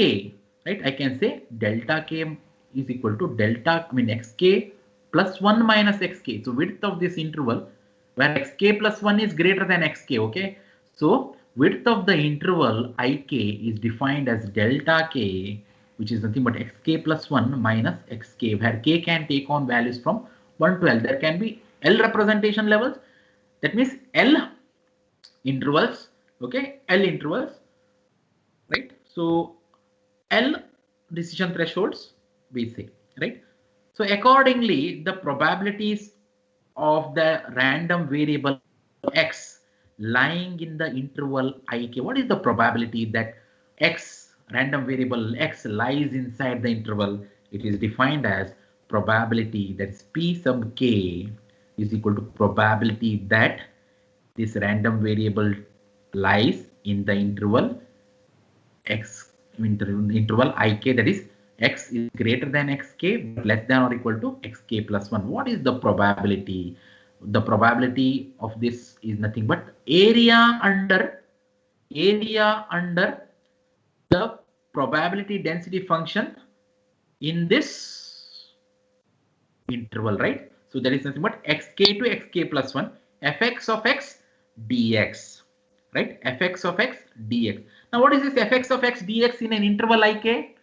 right, I can say delta k is equal to delta, I mean xk plus 1 minus xk. So width of this interval, where xk plus 1 is greater than xk, okay? So width of the interval ik is defined as delta k, which is nothing but xk plus 1 minus xk, where k can take on values from 1 to L. There can be L representation levels. That means L intervals, okay, L intervals, right? So L decision thresholds, we say, right? So accordingly, the probabilities of the random variable x lying in the interval ik, what is the probability that x, random variable x, lies inside the interval? It is defined as probability, that is P sub k is equal to probability that this random variable lies in the interval x, interval ik, that is x is greater than xk but less than or equal to xk plus 1. What is the probability? The probability of this is nothing but area under the probability density function in this interval, right? So that is nothing but xk to xk plus 1 fx of x dx, right? Fx of x dx. Now what is this fx of x dx in an interval ik?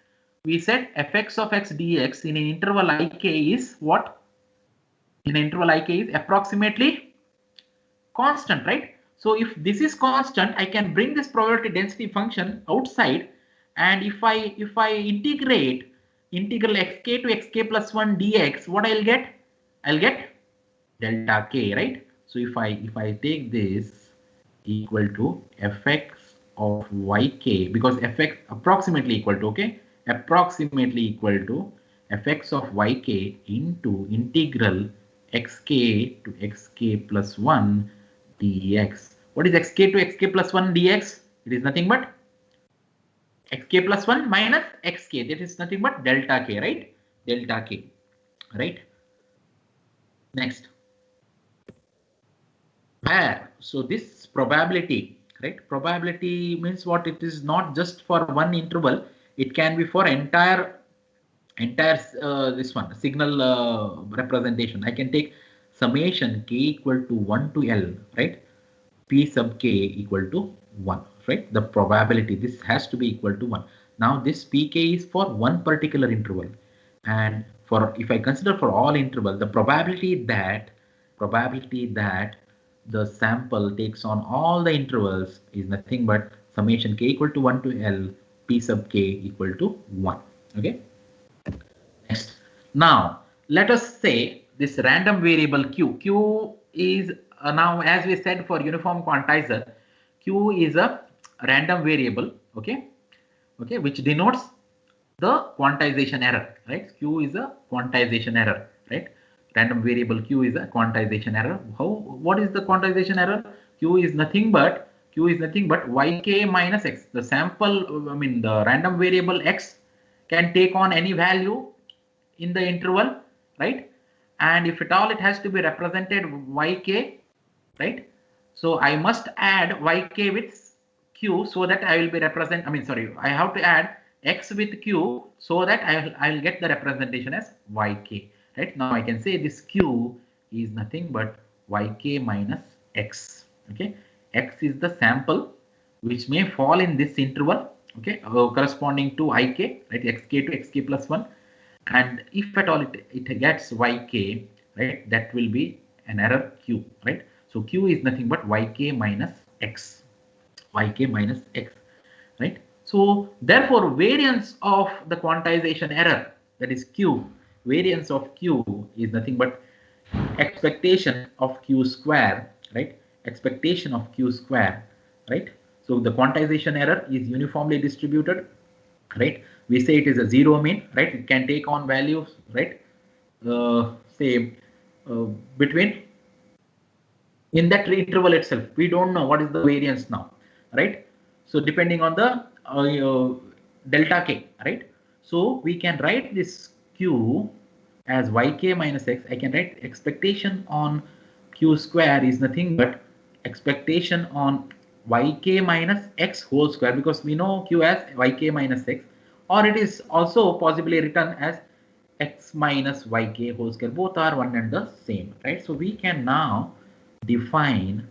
We said fx of x dx in an interval ik is what? In an interval ik is approximately constant, right? So if this is constant, I can bring this probability density function outside, and if I integrate integral xk to xk plus 1 dx, what I'll get? I'll get delta k, right? So if I take this equal to fx of yk, because fx approximately equal to, okay, approximately equal to fx of yk into integral xk to xk plus 1 dx. What is xk to xk plus 1 dx? It is nothing but xk plus 1 minus xk. That is nothing but delta k, right? Delta k, right? Next. So this probability, right? Probability means what? It is not just for one interval. It can be for entire this one signal representation. I can take summation k equal to 1 to L, right? P sub k equal to 1, right? The probability, this has to be equal to 1. Now this pk is for one particular interval, and for if I consider for all interval, the probability that the sample takes on all the intervals is nothing but summation k equal to 1 to L P sub k equal to 1. Okay. Next. Now let us say this random variable q is now, as we said, for uniform quantizer, q is a random variable, okay, which denotes the quantization error, right? Q is a quantization error, right? Random variable q is a quantization error. What is the quantization error? Q is nothing but yk minus x. The sample, I mean the random variable x can take on any value in the interval, right? And if at all it has to be represented yk, right? So I must add yk with q so that I will be represent, I have to add x with q so that I'll get the representation as yk, right? Now I can say this q is nothing but yk minus x, okay? X is the sample which may fall in this interval, okay, corresponding to ik, right? Xk to xk plus 1, and if at all it gets yk, right, that will be an error q, right? So q is nothing but yk minus x, right? So therefore variance of the quantization error, that is q, variance of q is nothing but expectation of q square, right? Expectation of q square, right? So the quantization error is uniformly distributed, right? We say it is a zero mean, right? It can take on values, right? Say between, in that interval itself, we don't know what is the variance now, right? So depending on the delta k, right? So we can write this q as yk minus x. I can write expectation on q square is nothing but expectation on yk minus x whole square, because we know q as yk minus x, or it is also possibly written as x minus yk whole square. Both are one and the same, right? So we can now define,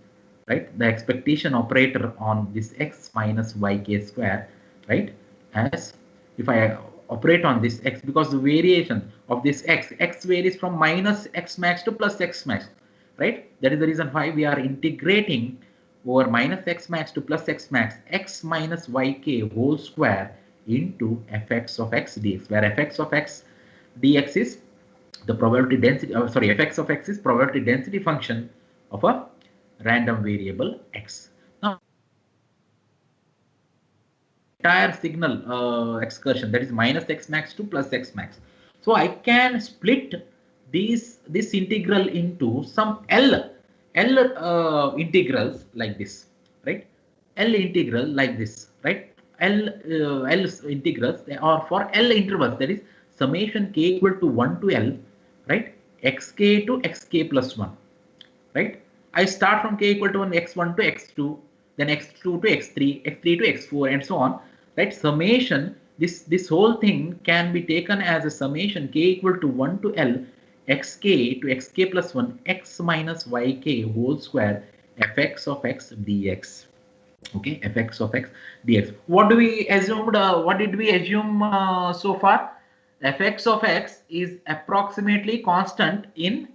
right, the expectation operator on this x minus yk square, right, as if I operate on this x, because the variation of this x varies from minus x max to plus x max, right? That is the reason why we are integrating over minus x max to plus x max x minus yk whole square into fx of x dx, where fx of x dx is the probability density, fx of x is probability density function of a random variable x. Now entire signal excursion, that is minus x max to plus x max. So I can split this integral into some L integrals like this, right? L integral like this, right? L integrals, they are for L intervals, that is summation k equal to 1 to L, right? Xk to xk plus 1, right? I start from k equal to 1, x1 to x2, then x2 to x3, x3 to x4, and so on, right? Summation, this whole thing can be taken as a summation k equal to 1 to L xk to xk plus 1 x minus yk whole square fx of x dx. Okay, fx of x dx. What do we assumed? What did we assume so far? Fx of x is approximately constant in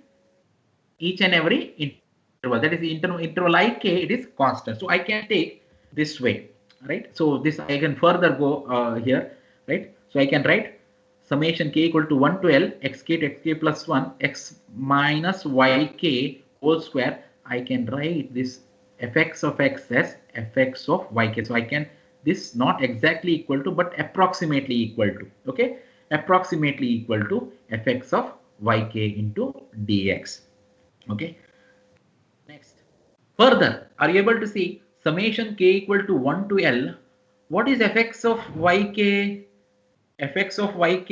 each and every interval, that is interval ik, it is constant. So I can take this way, right? So this I can further go here, right? So I can write summation k equal to 1 to L xk to xk plus 1 x minus yk whole square. I can write this fx of x as fx of yk. So I can, this not exactly equal to but approximately equal to, okay, approximately equal to fx of yk into dx. Okay. Next, further, are you able to see summation k equal to 1 to L? What is fx of yk? Fx of yk,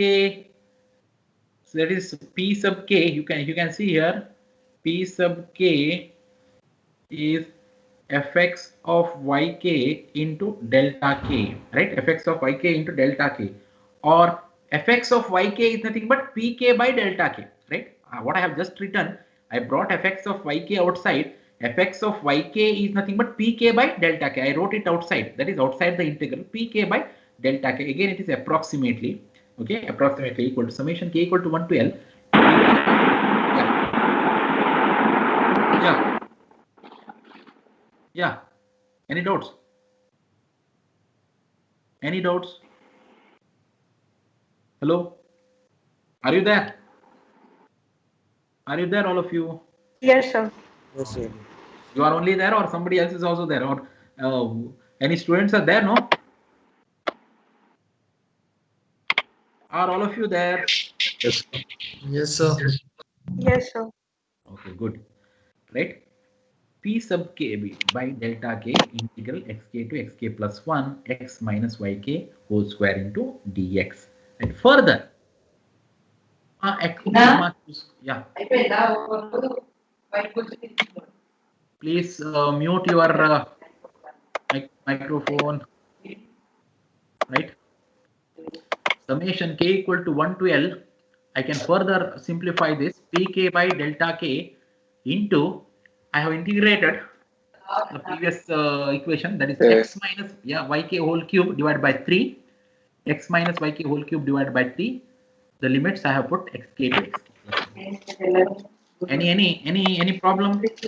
so that is p sub k. You can see here p sub k is fx of yk into delta k, right? Fx of yk into delta k, or fx of yk is nothing but pk by delta k, right? What I have just written, I brought fx of yk outside. Fx of yk is nothing but pk by delta k. I wrote it outside, that is outside the integral, pk by delta k. Again, it is approximately, okay, approximately equal to summation k equal to 1 to L. Yeah. Yeah. Any doubts? Any doubts? Hello? Are you there? Are you there, all of you? Yes, sir. Yes, sir. You are only there, or somebody else is also there, or any students are there? No? Are all of you there? Yes. Yes, sir. Yes, sir. Okay, good. Right? P sub k by delta k integral xk to xk plus 1 x minus yk whole square into dx. And further, yeah. Please mute your microphone, right? Summation k equal to 1 to L, I can further simplify this pk by delta k into, I have integrated the previous equation, that is x minus yk whole cube divided by 3, x minus yk whole cube divided by 3. The limits I have put xk to xk. Any problem? Hello?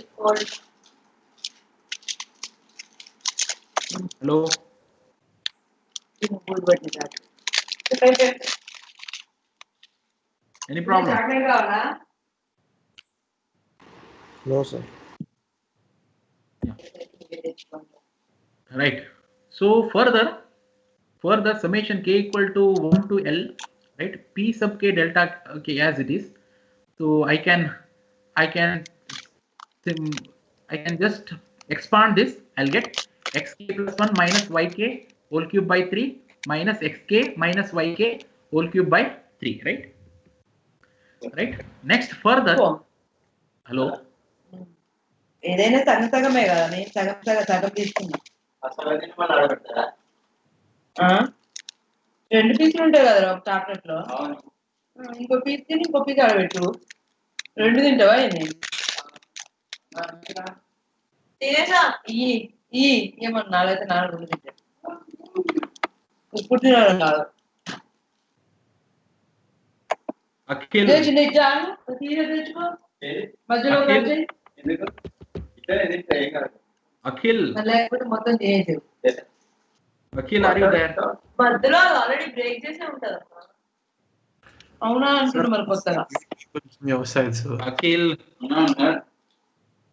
Any problem? No, sir. Yeah. Right. So further summation k equal to 1 to L, right? P sub k delta k as it is. So I can just expand this. I'll get xk plus 1 minus yk whole cube by 3 minus xk minus yk whole cube by 3, right? Right. Next, further. Hello. ఏదైనా సగం సగమే కదా నేను సగం సగం తీసుకున్నా రెండు పీసులు ఉంటాయి కదా ఒక చాక్లెట్ లో ఇంకో పీస్ తిని ఇంకో పీస్ ఆడబెట్టు రెండు తింటావా ఏంది తినేసా ఈ ఏమన్నా నాలుగైతే 4 తింటా ఉప్పు తినాలి కాదు Akhil. చిన్న ఇచ్చాను తీరే తెచ్చుకో మధ్యలో Akhil. లేకపోతే మొత్తం చేయదు Akhil, are you there? మధ్యలో ఆల్రెడీ బ్రేక్ చేసే ఉంటది అవునా అంటున్నా మరి కొత్తగా Your side, sir. Akhil.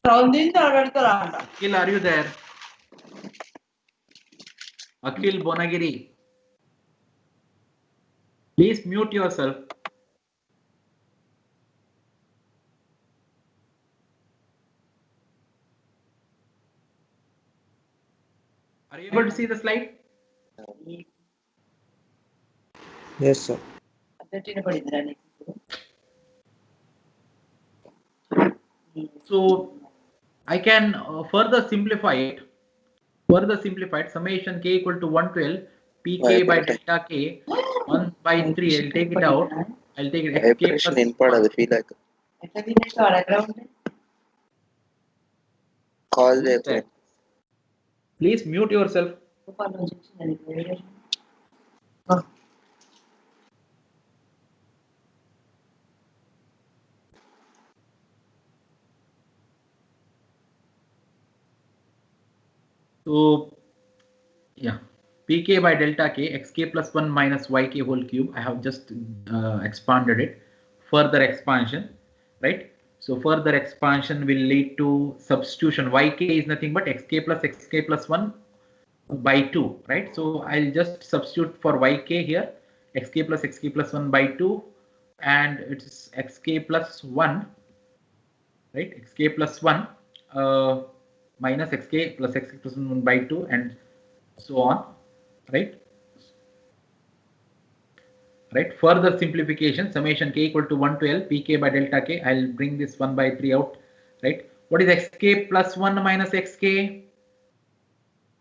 Round తీసి పెడతారా అంట Akhil, are you there? Akhil Bonagiri. Please mute yourself. Are you able to see the slide? Yes, sir. So I can further simplify it. Further simplified, summation k equal to 112 pk by delta k 1 by 3. I'll take it out. I'll take it xk Impression plus in part of the feel like call Who is that? Please mute yourself. So yeah, pk by delta k xk plus 1 minus yk whole cube. I have just expanded it. Further expansion, right? So further expansion will lead to substitution. Yk is nothing but xk plus 1 by 2, right? So I'll just substitute for yk here, xk plus 1 by 2, and it's xk plus 1, right? Xk plus 1 minus xk plus 1 by 2, and so on, right? Right. Further simplification, summation k equal to 112 pk by delta k. I'll bring this 1 by 3 out, right? What is xk plus 1 minus xk?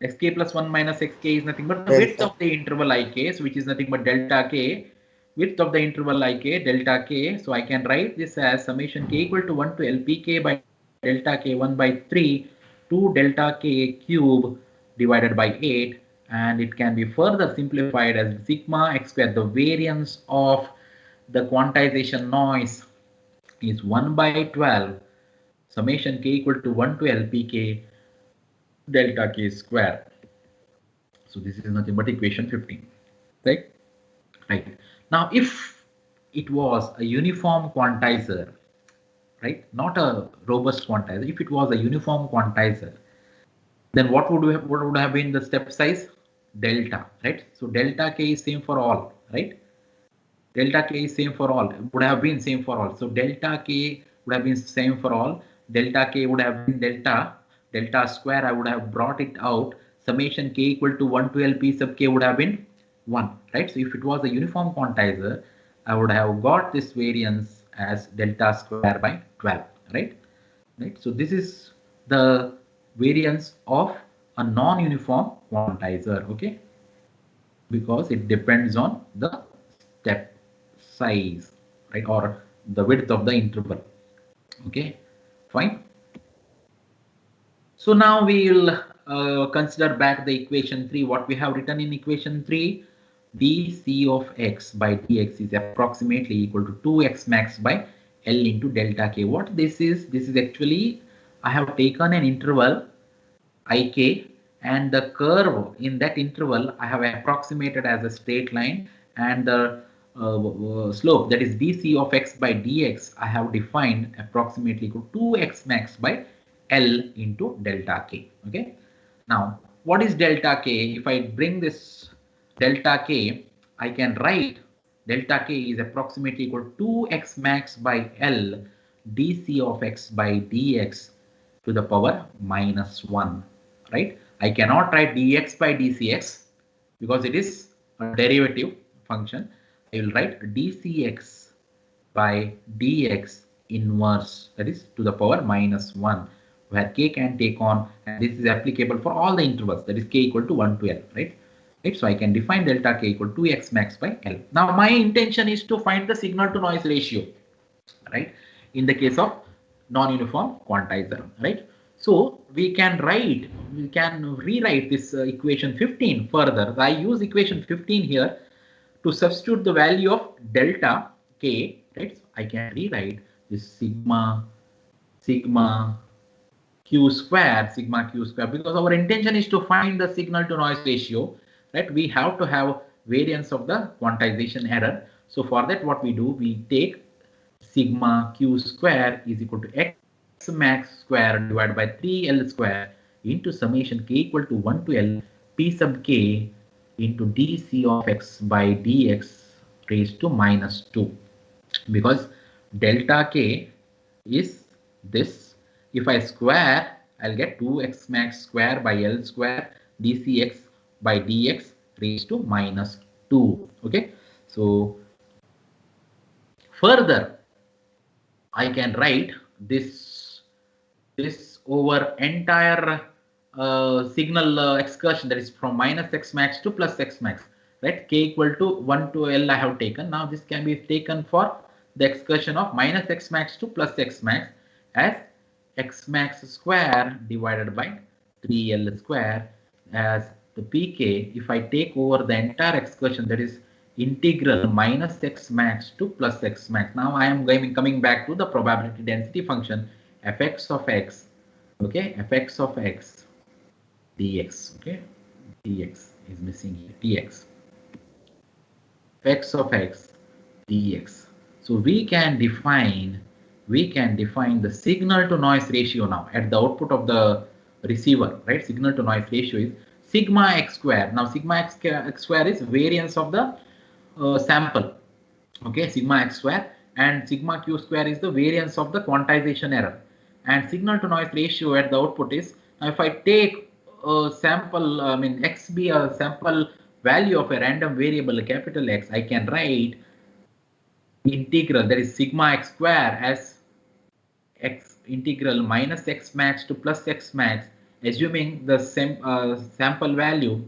Xk plus 1 minus xk is nothing but the width of the interval ik, so which is nothing but delta k. Width of the interval ik, delta k. So I can write this as summation k equal to 112 pk by delta k 1 by 3 to delta k cube divided by 8. And it can be further simplified as sigma x square. The variance of the quantization noise is 1 by 12 summation k equal to 112 pk delta k square. So this is nothing but equation 15, right? Right. Now, if it was a uniform quantizer, right, not a robust quantizer, if it was a uniform quantizer, then what would have been the step size? Delta, right? So delta k is same for all, right? Delta k is same for all, would have been same for all. So delta k would have been same for all. Delta k would have been delta square. I would have brought it out. Summation k equal to 112 p sub k would have been 1, right? So if it was a uniform quantizer, I would have got this variance as delta square by 12, right? Right. So this is the variance of a non-uniform quantizer, okay? Because it depends on the step size, right, or the width of the interval. Okay, fine. So now we will consider back the equation 3. What we have written in equation 3, dc of x by dx is approximately equal to 2x max by L into delta k. What this is actually, I have taken an interval ik, and the curve in that interval I have approximated as a straight line, and the slope, that is dc of x by dx, I have defined approximately equal to 2x max by L into delta k. Okay. Now, what is delta k? If I bring this delta k, I can write delta k is approximately equal to 2x max by L dc of x by dx to the power minus 1, right? I cannot write dx by dcx because it is a derivative function. I will write dcx by dx inverse, that is to the power minus 1, where k can take on, and this is applicable for all the intervals, that is k equal to 1 to L, right? Right, so I can define delta k equal to 2x max by L. Now my intention is to find the signal to noise ratio, right, in the case of non-uniform quantizer, right? So we can rewrite this equation 15 further. I use equation 15 here to substitute the value of delta k, right? So I can rewrite this sigma q square, because our intention is to find the signal to noise ratio, right? We have to have variance of the quantization error. So for that, what we do, we take sigma q square is equal to x max square divided by 3L square into summation k equal to 1 to L p sub k into dc of x by dx raised to minus 2, because delta k is this. If I square, I'll get 2x max square by L square dcx by dx raised to minus 2. Okay, so further I can write this over entire signal excursion, that is from minus x max to plus x max, right? K equal to 1 to L I have taken. Now this can be taken for the excursion of minus x max to plus x max as x max square divided by 3L square as the pk. If I take over the entire excursion, that is integral minus x max to plus x max. Now I am coming back to the probability density function fx of x, okay, fx of x dx, okay, dx is missing here, dx, fx of x dx. So we can define the signal to noise ratio now at the output of the receiver, right? Signal to noise ratio is sigma x square. Now sigma x square is variance of the sample, okay, sigma x square, and sigma q square is the variance of the quantization error, and signal to noise ratio at the output is, now if I take a sample, I mean x be a sample value of a random variable capital X, I can write integral, that is sigma x square as x integral minus x max to plus x max, assuming the same sample value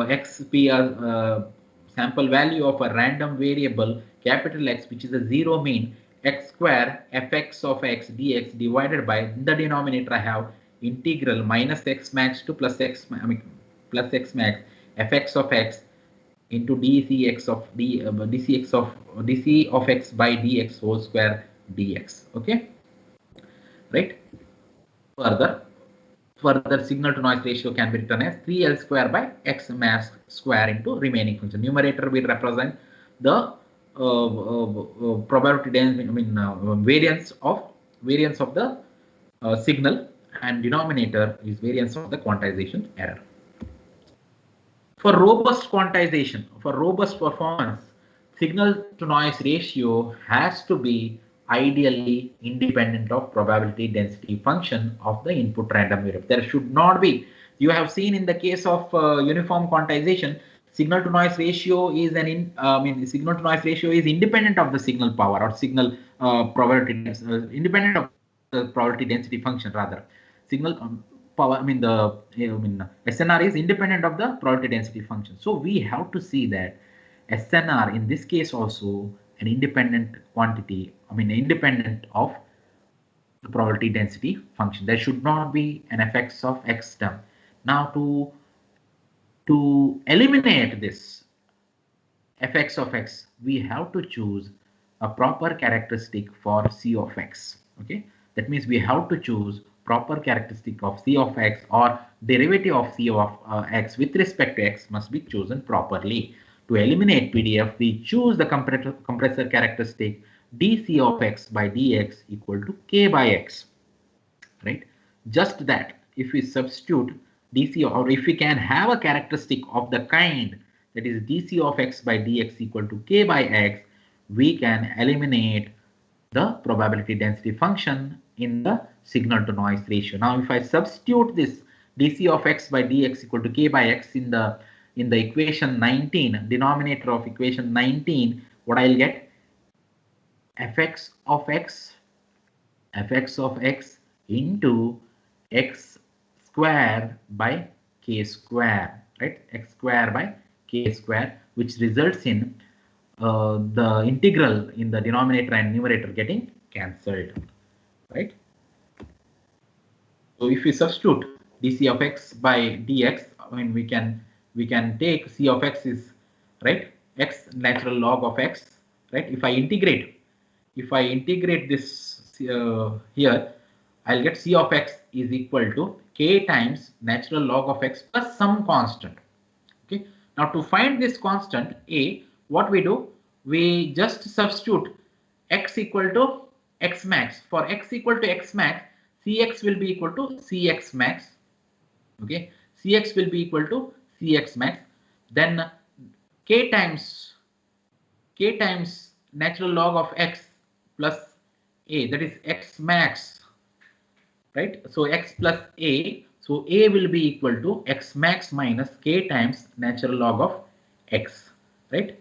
x be a sample value of a random variable capital X, which is a zero mean, x square fx of x dx divided by, in the denominator I have integral minus x max to plus x, I mean plus x max fx of x into dcx of dc of x by dx whole square dx. Okay, right? Further signal to noise ratio can be written as 3L square by x max square into remaining function. Numerator will represent the probability density, I mean variance of the signal, and denominator is variance of the quantization error. For robust quantization, for robust performance, signal to noise ratio has to be ideally independent of probability density function of the input random variable. There should not be. You have seen in the case of uniform quantization, signal to noise ratio is signal to noise ratio is independent of the signal power or signal probability independent of the probability density function rather. Signal power, SNR is independent of the probability density function. So we have to see that SNR in this case also an independent quantity, independent of the probability density function. There should not be an fx of x term. Now to eliminate this fx of x, we have to choose a proper characteristic for c of x. Okay, that means we have to choose proper characteristic of c of x, or derivative of c of x with respect to x must be chosen properly. To eliminate PDF, we choose the compressor characteristic dc of x by dx equal to k by x, right? Just that, if we substitute dc, or if we can have a characteristic of the kind that is dc of x by dx equal to k by x, we can eliminate the probability density function in the signal to noise ratio. Now if I substitute this dc of x by dx equal to k by x in the equation 19, denominator of equation 19, what I'll get, fx of x into x square by k square, right? X square by k square, which results in the integral in the denominator and numerator getting cancelled, right? So if we substitute dc of x by dx, we can take c of x is, right, x natural log of x, right? If I integrate this here, I'll get c of x is equal to k times natural log of x plus some constant. Okay, now to find this constant a, what we do, we just substitute x equal to x max. For x equal to x max, cx will be equal to cx max. Okay, cx will be equal to cx max. Then k times natural log of x plus a, that is x max, right? So x plus a So A will be equal to x max minus k times natural log of x, right?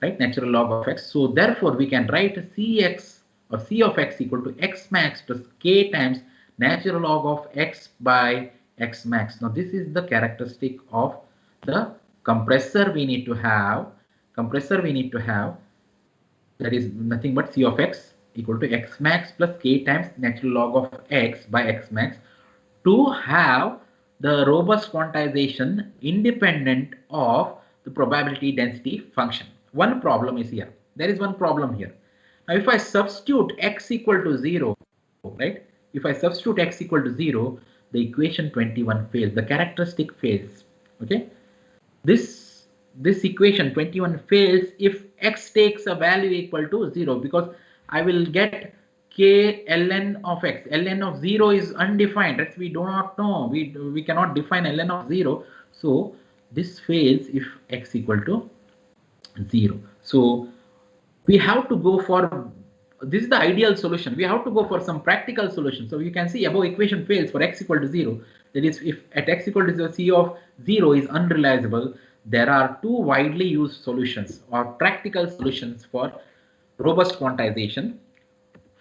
Right, natural log of x. So therefore we can write Cx or C of x equal to x max plus k times natural log of x by x max. Now this is the characteristic of the compressor we need to have. That is nothing but C of x equal to x max plus k times natural log of x by x max to have the robust quantization independent of the probability density function. One problem is here. There is one problem here. Now if I substitute x equal to 0, right? If I substitute x equal to 0, the equation 21 fails. The characteristic fails. Okay. This equation 21 fails if x takes a value equal to 0, because I will get k ln of x. Ln of 0 is undefined. That's we do not know. We cannot define ln of 0. So this fails if x equal to 0. So we have to go for, this is the ideal solution. We have to go for some practical solution. So you can see above equation fails for x equal to 0. That is, if at x equal to 0, C of 0 is unrealizable, there are two widely used solutions or practical solutions for robust quantization.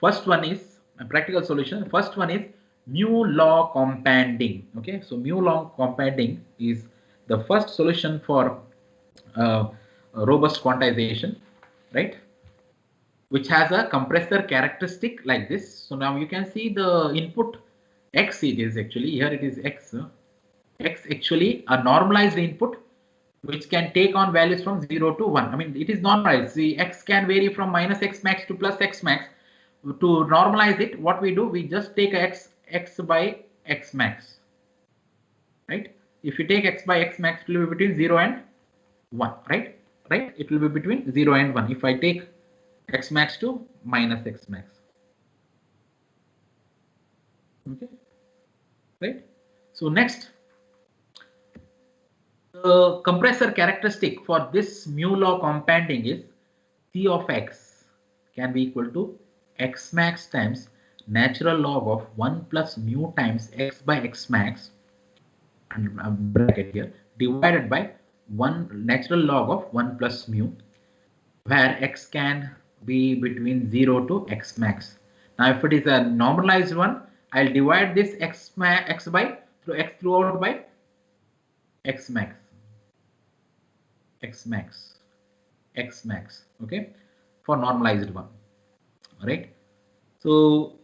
First one is a practical solution. First one is mu law compounding. Okay, so mu law compounding is the first solution for robust quantization, right? Which has a compressor characteristic like this. So now you can see the input x, it is actually here, it is x. X actually a normalized input which can take on values from 0 to 1. I mean, it is normalized. See, x can vary from minus x max to plus x max. To normalize it, what we do, we just take x by x max, right? If you take x by x max, it will be between 0 and 1, right? Right? It will be between 0 and 1. If I take x max to minus x max, okay, right? So next, the compressor characteristic for this mu law compounding is C of x can be equal to x max times natural log of 1 plus mu times x by x max, and bracket here, divided by 1 natural log of 1 plus mu, where x can be between 0 to x max. Now if it is a normalized one, I'll divide this x by through x throughout by x max, okay, for normalized one, right? So,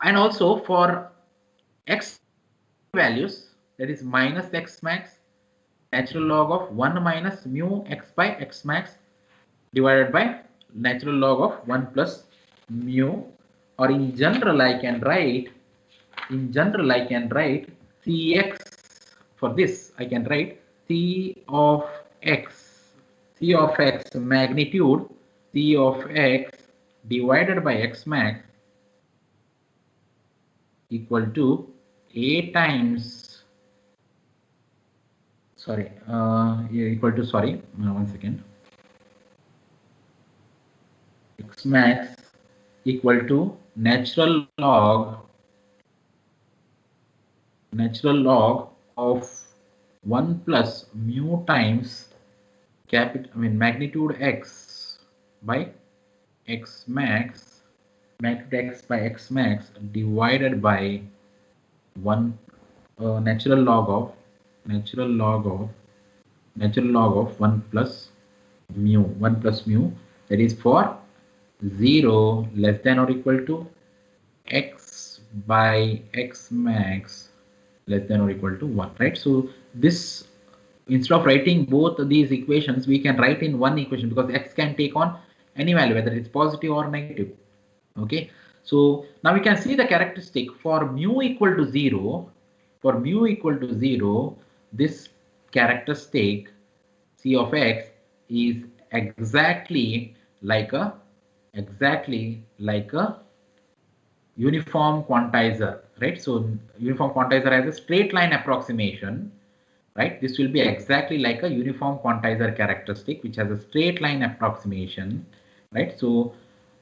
and also for x values, that is minus x max natural log of 1 minus mu x by x max divided by natural log of 1 plus mu, or in general I can write Cx. For this I can write C of x magnitude C of x divided by x max equal to A times, one second, x max equal to natural log of 1 plus mu times magnitude x by x max, magnitude x by x max divided by 1 natural log of 1 plus mu, that is for 0 less than or equal to x by x max less than or equal to 1, right? So this, instead of writing both these equations, we can write in one equation, because x can take on any value, whether it's positive or negative. Okay, so now we can see the characteristic for mu equal to 0. For mu equal to 0, this characteristic C of x is exactly like a uniform quantizer, right? So uniform quantizer has a straight line approximation, right? This will be exactly like a uniform quantizer characteristic which has a straight line approximation, right? So,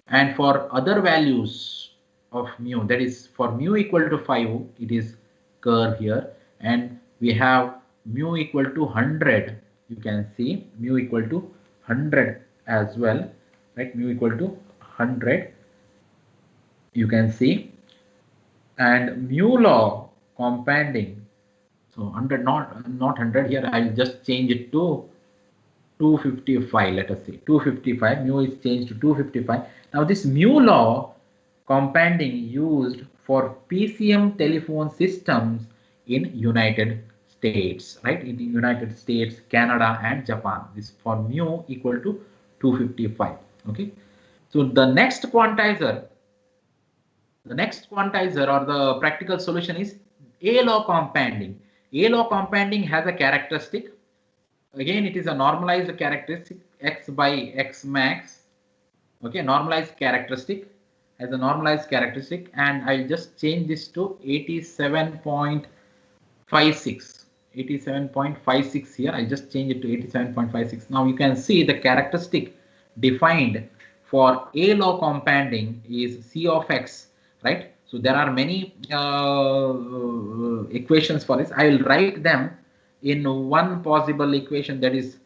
and for other values of mu, that is for mu equal to 5, it is curve here, and we have mu equal to 100. You can see mu equal to 100 as well, right? Mu equal to 100. You can see, and mu law compounding. So 100, not 100 here. I'll just change it to 255. Let us see, 255. Mu is changed to 255. Now this mu law compounding used for PCM telephone systems in United States, right? In the United States, Canada, and Japan. This for mu equal to 255. Okay. So the next quantizer or the practical solution is A-law compounding. A-law compounding has a characteristic. Again, it is a normalized characteristic, x by x max. Okay, normalized characteristic as a normalized characteristic, and I'll just change this to 87.56. 87.56 here. I just change it to 87.56. Now you can see the characteristic defined for A-law compounding is C of x, right? So there are many equations for this. I will write them in one possible equation, that is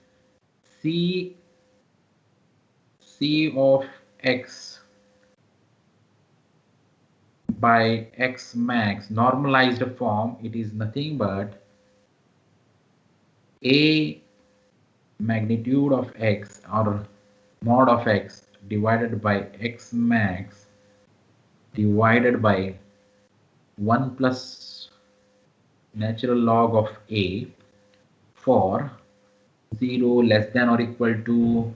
C of x by x max normalized form. It is nothing but A magnitude of x or mod of x divided by x max divided by 1 plus natural log of A for 0 less than or equal to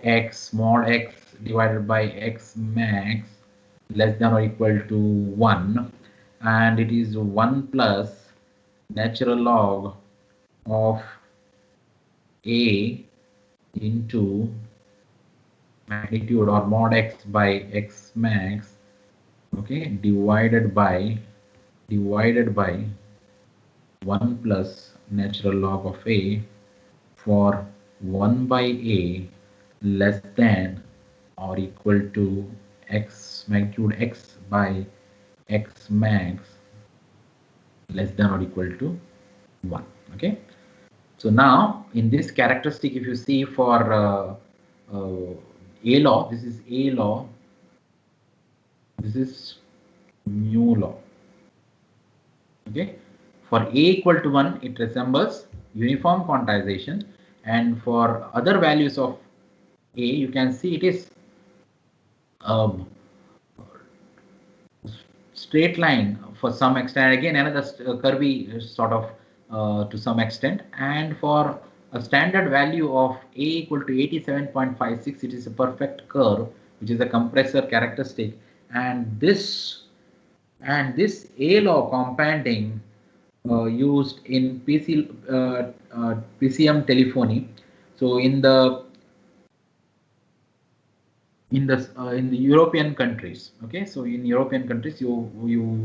x mod x divided by x max less than or equal to 1, and it is 1 plus natural log of A into magnitude or mod x by x max, okay, divided by 1 plus natural log of A for 1 by A less than or equal to x magnitude x by x max less than or equal to 1. Okay, so now in this characteristic, if you see for A law, this is A law, this is mu law. Okay, for A equal to 1, it resembles uniform quantization, and for other values of A, you can see it is straight line for some extent, again another curvy sort of to some extent, and for a standard value of A equal to 87.56, it is a perfect curve, which is a compressor characteristic, and this A law compounding used in PCM telephony. So in the European countries, okay, so in European countries you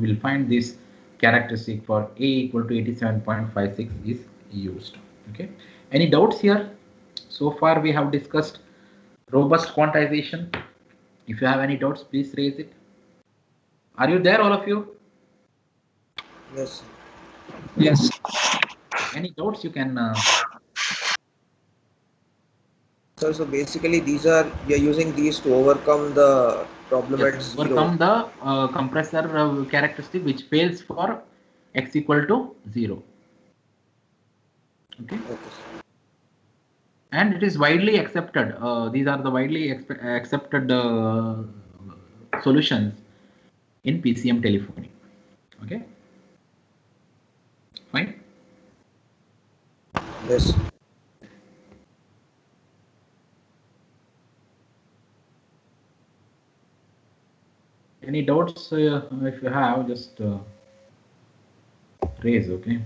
will find this characteristic for A equal to 87.56 is used. Okay, any doubts here? So far we have discussed robust quantization. If you have any doubts, please raise it. Are you there, all of you? Yes. Yes. Any doubts you can So basically we are using these to overcome the problem at yes, 0. overcome the compressor characteristic which fails for x equal to 0. Okay, Okay. and it is widely accepted. These are the widely accepted solutions in PCM telephony. Okay, fine. Yes. Any doubts? If you have, just raise. Okay.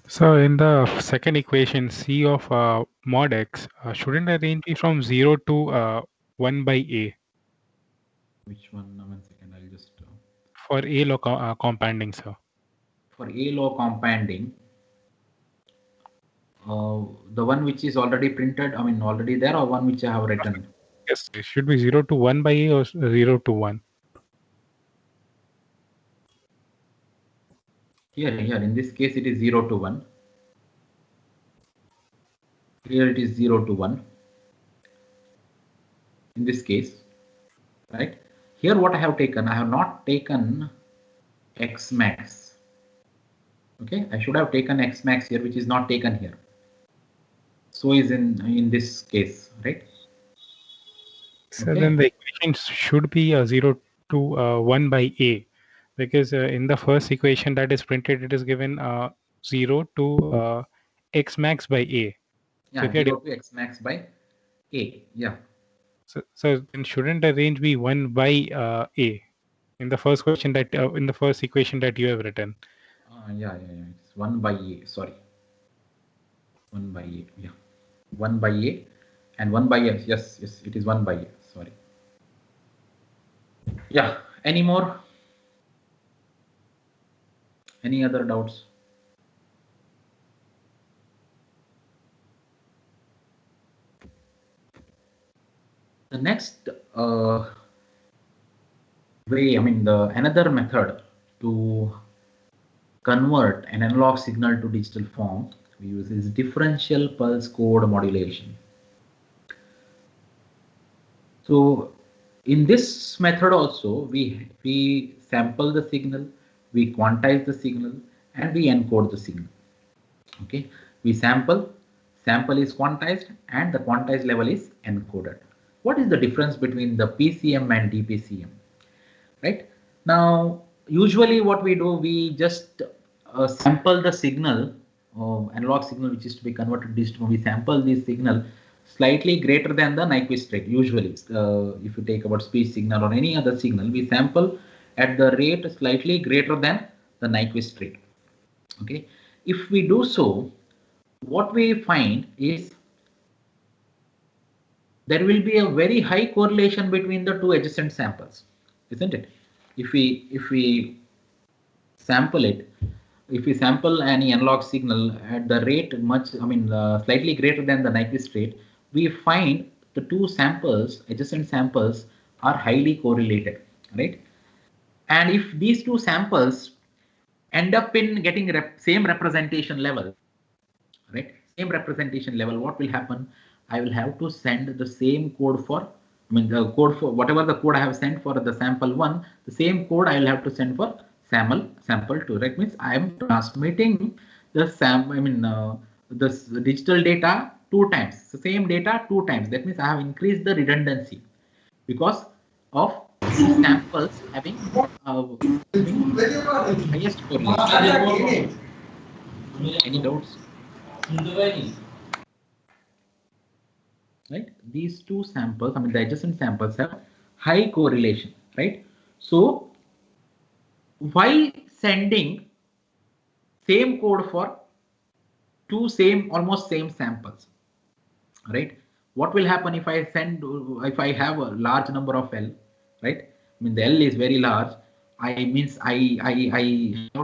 So in the second equation, C of mod x, shouldn't the range be from 0 to 1 by A Which one? 1 second. I'll just for A law compounding, sir? for A law compounding. The one which is already printed, I mean already there, or one which I have written? Yes, it should be 0 to 1 by A or 0 to 1. Here, in this case, it is 0 to 1. Here it is 0 to 1. In this case, right? Here what I have taken, I have not taken X max. Okay, I should have taken X max here, which is not taken here. So is in this case, right? So Okay. then the equation should be 0 to 1 by A, because in the first equation that is printed, it is given 0 to X max by A. Yeah, So if you 0 to X max by A. Yeah. So then shouldn't the range be 1 by A in the first question that in the first equation that you have written? Yeah. It's 1 by A. Sorry. 1 by A. Yeah. 1 by A and 1 by A. Yes. It is 1 by A. Sorry. Yeah. Any more? Any other doubts? The next way, another method to convert an analog signal to digital form we use is differential pulse code modulation. So in this method also, we sample the signal, we quantize the signal, and we encode the signal. Okay, we sample is quantized, and the quantized level is encoded. What is the difference between the PCM and DPCM? Right now, usually what we do, we just sample the signal, analog signal which is to be converted to digital. We sample this signal slightly greater than the Nyquist rate. Usually, if you take about speech signal or any other signal, we sample at the rate slightly greater than the Nyquist rate. Okay, if we do so, what we find is there will be a very high correlation between the two adjacent samples, isn't it? If we sample it, if we sample any analog signal at the rate slightly greater than the Nyquist rate, we find the two samples, adjacent samples, are highly correlated, right? And if these two samples end up in getting same representation level, right? Same representation level, what will happen? I will have to send the same code for, the code for whatever the code I have sent for the sample 1, the same code I will have to send for sample 2. That means I am transmitting the this digital data 2 times, the same data 2 times. That means I have increased the redundancy because of two samples having highest correlation. Any doubts? Right, these two samples, the adjacent samples have high correlation, right? So why sending same code for two almost same samples, right? What will happen if I have a large number of L, right? The L is very large. I have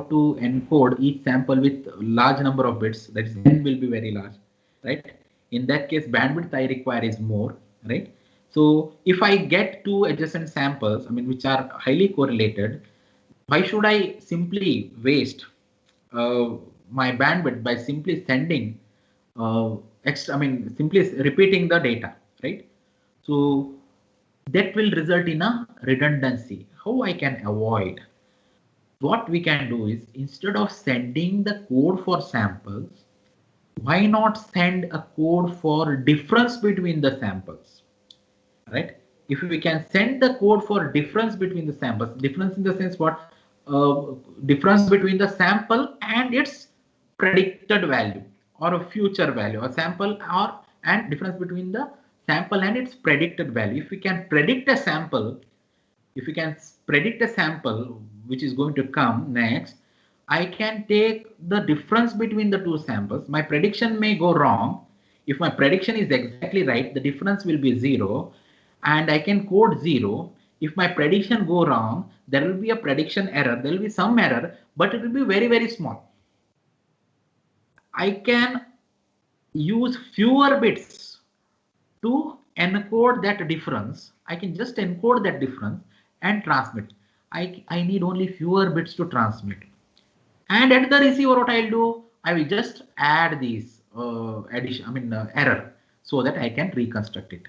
to encode each sample with large number of bits. That is, N will be very large, right? In that case, bandwidth I require is more, right? So if I get two adjacent samples, which are highly correlated, why should I simply waste my bandwidth by simply sending simply repeating the data, right? So that will result in a redundancy. How I can avoid? What we can do is, instead of sending the code for samples, why not send a code for difference between the samples, right? If we can send the code for difference between the samples, difference in the sense what? Difference between the sample and its predicted value or a future value, a sample and difference between the sample and its predicted value. If we can predict a sample, which is going to come next, I can take the difference between the two samples. My prediction may go wrong. If my prediction is exactly right, the difference will be 0, and I can code 0. If my prediction go wrong, there will be a prediction error. There will be some error, but it will be very, very small. I can use fewer bits to encode that difference. I can just encode that difference and transmit. I need only fewer bits to transmit. And at the receiver, what I'll do, I will just add these error, so that I can reconstruct it.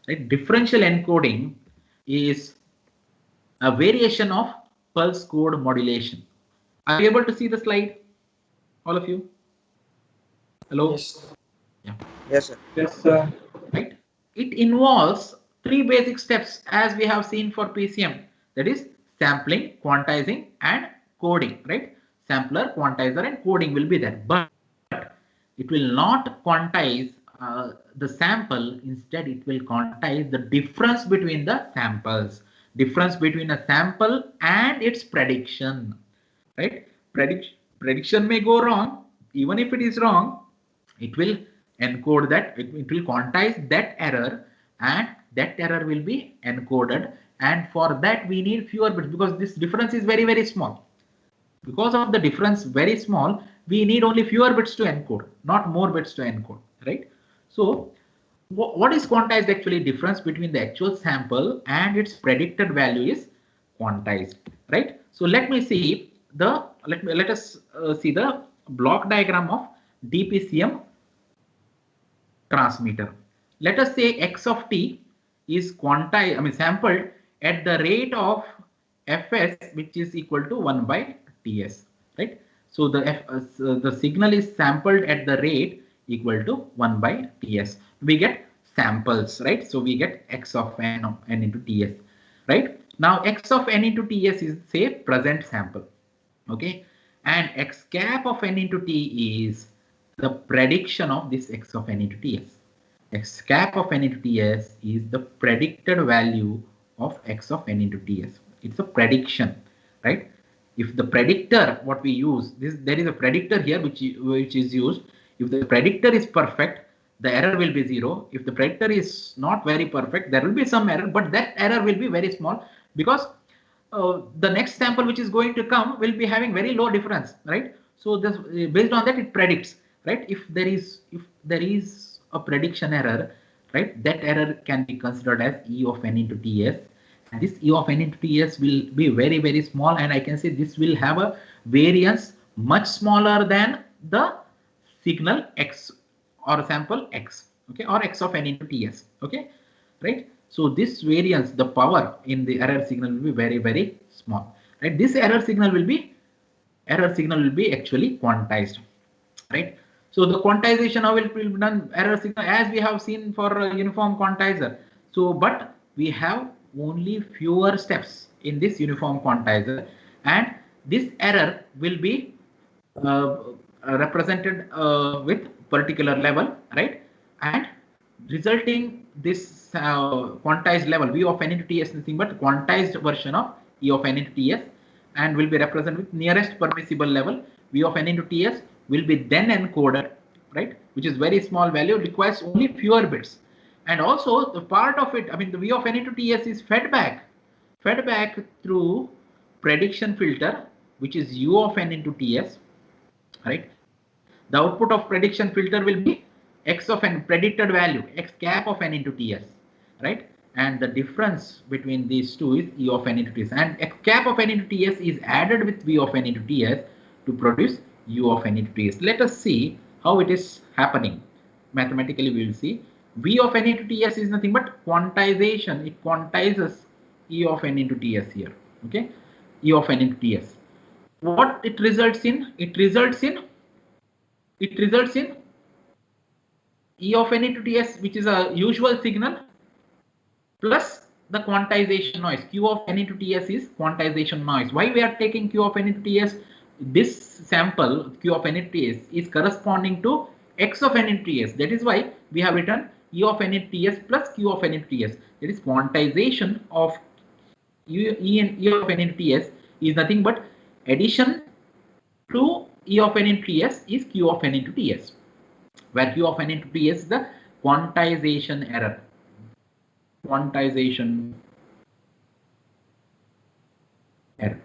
Right? Differential encoding is a variation of pulse code modulation. Are you able to see the slide, all of you? Hello? Yes. Yeah. Yes, sir. Yes, sir. Right? It involves 3 basic steps as we have seen for PCM. That is sampling, quantizing, and coding. Right? Sampler, quantizer, and coding will be there, but it will not quantize the sample. Instead, it will quantize the difference between the samples, difference between a sample and its prediction. Right? Prediction may go wrong. Even if it is wrong, it will encode that, it will quantize that error, and that error will be encoded. And for that we need fewer bits, because this difference is very, very small. Because of the difference very small, we need only fewer bits to encode, not more bits to encode, right? So what is quantized? Actually, difference between the actual sample and its predicted value is quantized, right? So let me see the, let us see the block diagram of DPCM transmitter. Let us say x of t is quantized, sampled at the rate of fs, which is equal to 1 by ts, right? So the signal is sampled at the rate equal to 1 by ts. We get samples, right? So we get x of n into ts, right? Now x of n into ts is, say, present sample, okay? And x cap of n into t is the prediction of this x of n into ts. X cap of n into ts is the predicted value of x of n into ts. It's a prediction, right? If the predictor, what we use, there is a predictor here which is used. If the predictor is perfect, the error will be 0. If the predictor is not very perfect, there will be some error, but that error will be very small, because the next sample which is going to come will be having very low difference, right? So this, based on that, it predicts, right? If there is a prediction error, right, that error can be considered as E of n into ts, and this E of n into ts will be very, very small, and I can say this will have a variance much smaller than the signal x or sample x, okay, or x of n into ts, okay, right? So this variance, the power in the error signal will be very, very small, right? This error signal will be actually quantized, right? So the quantization now will be done error signal as we have seen for uniform quantizer. So, but we have only fewer steps in this uniform quantizer, and this error will be represented with particular level, right? And resulting this quantized level V of n into ts is nothing but quantized version of E of n into ts, and will be represented with nearest permissible level. V of n into ts will be then encoded, right, which is very small value, requires only fewer bits. And also the part of it, the V of n into ts is fed back through prediction filter, which is U of n into ts, right? The output of prediction filter will be x of n, predicted value, x cap of n into ts, right? And the difference between these two is E of n into ts, and x cap of n into ts is added with V of n into ts to produce U of n into ts. Let us see how it is happening. Mathematically, we will see V of n into ts is nothing but quantization. It quantizes E of n into ts here, okay? E of n into ts. What it results in? It results in E of n into ts, which is a usual signal, plus the quantization noise. Q of n into ts is quantization noise. Why we are taking Q of n into ts? This sample Q of n into ts is corresponding to x of n into ts. That is why we have written E of n into ts plus Q of n into ts. That is quantization of E of n into ts is nothing but addition to E of n into ts is Q of n into ts, where Q of n into ts is the quantization error. Quantization error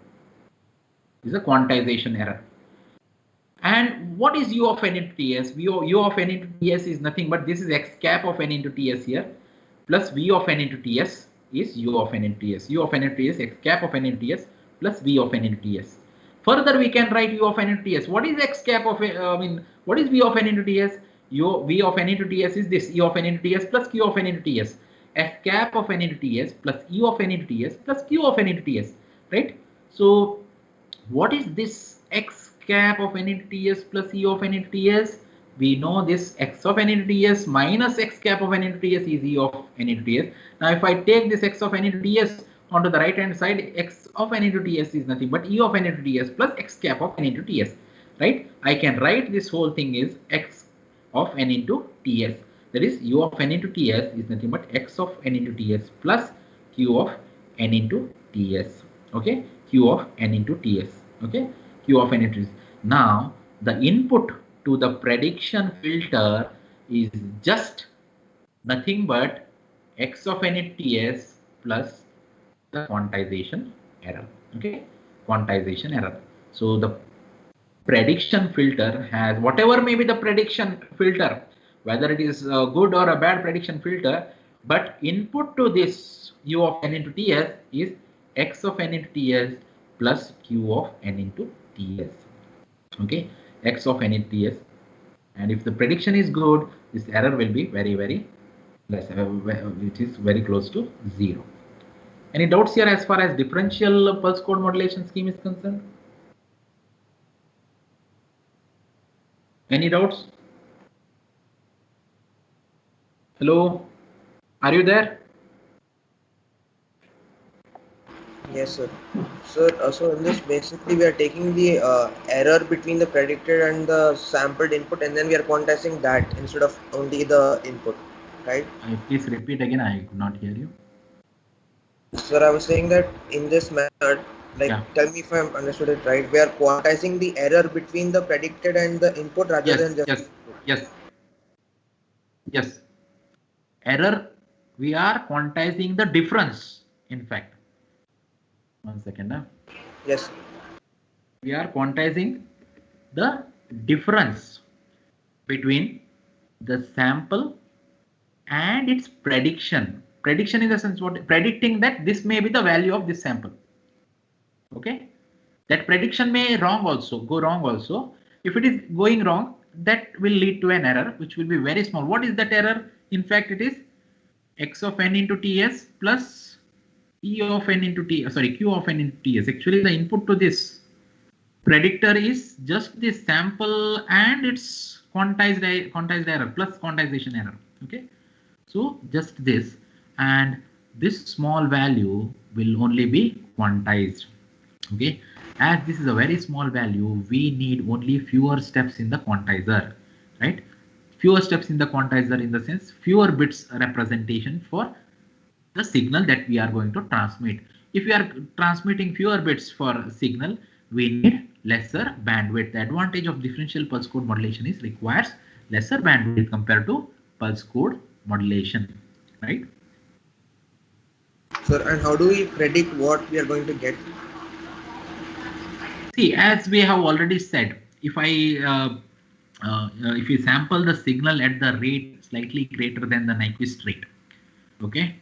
is a quantization error. And what is U of n into ts? U of n into ts is nothing but this is x cap of n into ts here, plus v of n into ts is u of n into ts. U of n into ts x cap of n into ts plus v of n into ts. Further, we can write u of n into ts. What is x cap of what is v of n into ts? V of n into ts is this, e of n into ts plus q of n into ts. F cap of n into ts plus e of n into ts plus q of n into ts, right? So what is this x cap of n into ts plus e of n into ts? We know this x of n into ts minus x cap of n into ts is e of n into ts. Now if I take this x of n into ts onto the right hand side, x of n into ts is nothing but e of n into ts plus x cap of n into ts, right? I can write this whole thing is x of n into ts. That is u of n into ts is nothing but x of n into ts plus q of n into ts. Okay, q of n into ts. Okay, q of n into ts. Now the input to the prediction filter is just nothing but x of n into ts plus the quantization error. Okay, quantization error. So the prediction filter has whatever may be the prediction filter, whether it is a good or a bad prediction filter, but input to this u of n into ts is x of n into ts plus q of n into ts. Okay, x of n into ts, and if the prediction is good, this error will be very less, which is very close to 0. Any doubts here as far as differential pulse code modulation scheme is concerned? Any doubts? Hello, are you there? Yes, sir. So in this, basically we are taking the error between the predicted and the sampled input, and then we are quantizing that instead of only the input, right? Please repeat again. I could not hear you. Sir, I was saying that in this method, like, Yeah. tell me if I understood it right. We are quantizing the error between the predicted and the input rather than just Yes. Error. We are quantizing the difference. In fact, 1 second. Yes. We are quantizing the difference between the sample and its prediction. Prediction in the sense what predicting that this may be the value of this sample. Okay, that prediction may go wrong also. If it is going wrong, that will lead to an error which will be very small. What is that error? In fact, it is x of n into ts plus e of n into t, q of n into ts. Actually, the input to this predictor is just the sample and its quantized error plus quantization error. Okay, so just this, and this small value will only be quantized. Okay, as this is a very small value, we need only fewer steps in the quantizer, right? Fewer steps in the quantizer in the sense fewer bits representation for the signal that we are going to transmit. If we are transmitting fewer bits for signal, we need lesser bandwidth. The advantage of differential pulse code modulation is requires lesser bandwidth compared to pulse code modulation, right? Sir, and how do we predict what we are going to get? See, as we have already said, if you sample the signal at the rate slightly greater than the Nyquist rate, okay,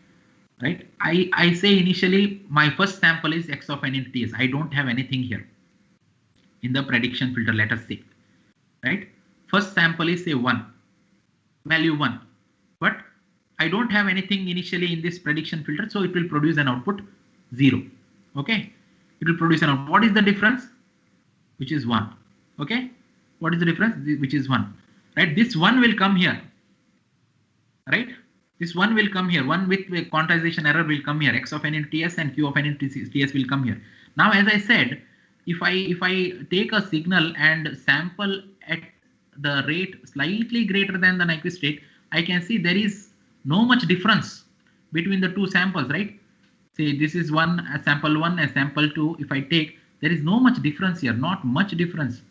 right? I say initially my first sample is x of n into ts. I don't have anything here in the prediction filter. Let us say, right? First sample is say 1, value 1, but I don't have anything initially in this prediction filter, so it will produce an output 0. Okay, it will produce an output. What is the difference? Which is 1. Okay, what is the difference? Which is 1, right? This 1 will come here, right? This 1 will come here. 1 with quantization error will come here. X of n into ts and q of n into ts will come here. Now, as I said, if I take a signal and sample at the rate slightly greater than the Nyquist rate, I can see there is no much difference between the two samples, right? Say this is one, a sample 1, a sample 2. If I take, there is no much difference here, not much difference.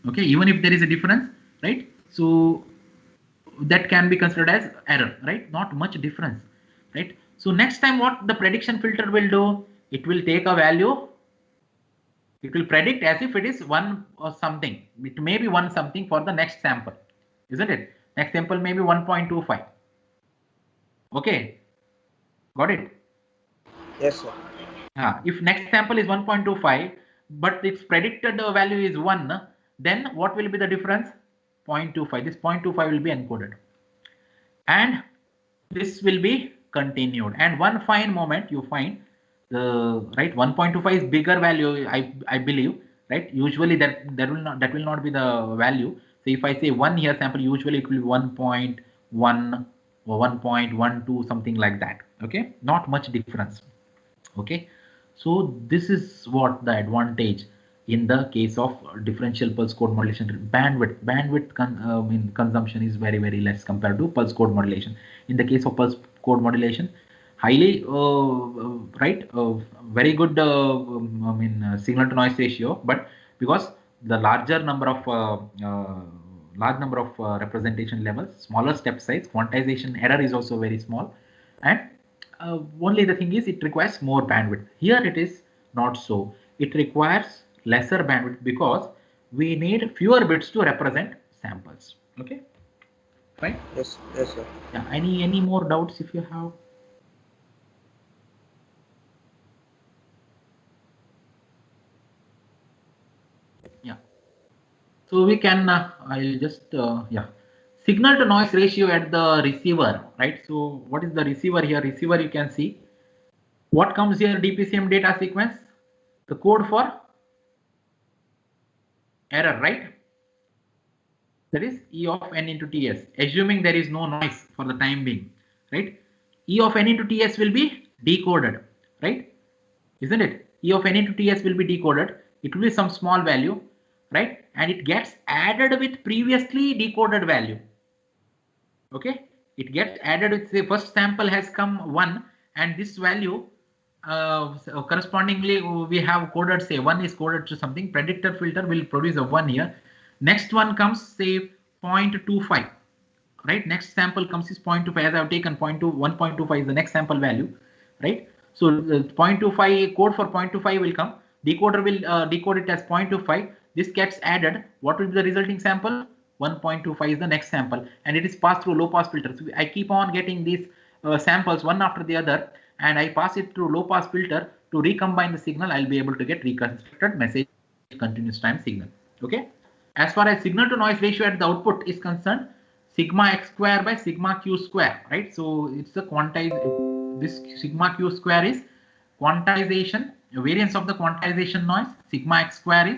Okay, even if there is a difference, right? So that can be considered as error, right? Not much difference, right? So next time what the prediction filter will do, it will take a value, it will predict as if it is 1 or something. It may be 1 something for the next sample, isn't it? Next sample may be 1.25, Okay, got it? Yes, sir. If next sample is 1.25, but its predicted value is 1, then what will be the difference? 0.25. This 0.25 will be encoded. And this will be continued. And one fine moment you find the right 1.25 is bigger value, I believe, right? Usually that will not be the value. So if I say 1 here sample, usually it will be 1.1 or 1.12, something like that. Okay, not much difference. Okay, so this is what the advantage in the case of differential pulse code modulation. Bandwidth consumption is very less compared to pulse code modulation. In the case of pulse code modulation, highly very good signal to noise ratio, but because the larger number of representation levels, smaller step size, quantization error is also very small, and only the thing is it requires more bandwidth. Here it is not so. It requires lesser bandwidth because we need fewer bits to represent samples. Okay, fine. Yes, sir. Yeah. Any more doubts if you have? Yeah. So we can. I'll just yeah. Signal to noise ratio at the receiver, right? So what is the receiver here? Receiver, you can see what comes here, DPCM data sequence, the code for error, right? That is E of n into Ts, assuming there is no noise for the time being, right? E of n into Ts will be decoded, right? Isn't it? E of n into Ts will be decoded. It will be some small value, right? And it gets added with previously decoded value. Okay, it gets added with, say, first sample has come 1, and this value so correspondingly we have coded, say 1 is coded to something. Predictor filter will produce a 1 here. Next one comes, say 0.25, right? Next sample comes is 0.25, as I have taken 1.25 is the next sample value, right? So 0.25 code for 0.25 will come. Decoder will decode it as 0.25. This gets added. What will be the resulting sample? 1.25 is the next sample, and it is passed through low pass filter. So I keep on getting these samples one after the other, and I pass it through low pass filter to recombine the signal. I'll be able to get reconstructed message continuous time signal. Okay. As far as signal to noise ratio at the output is concerned, sigma x square by sigma q square, right? So it's the quantized. This sigma q square is quantization, variance of the quantization noise. Sigma x square is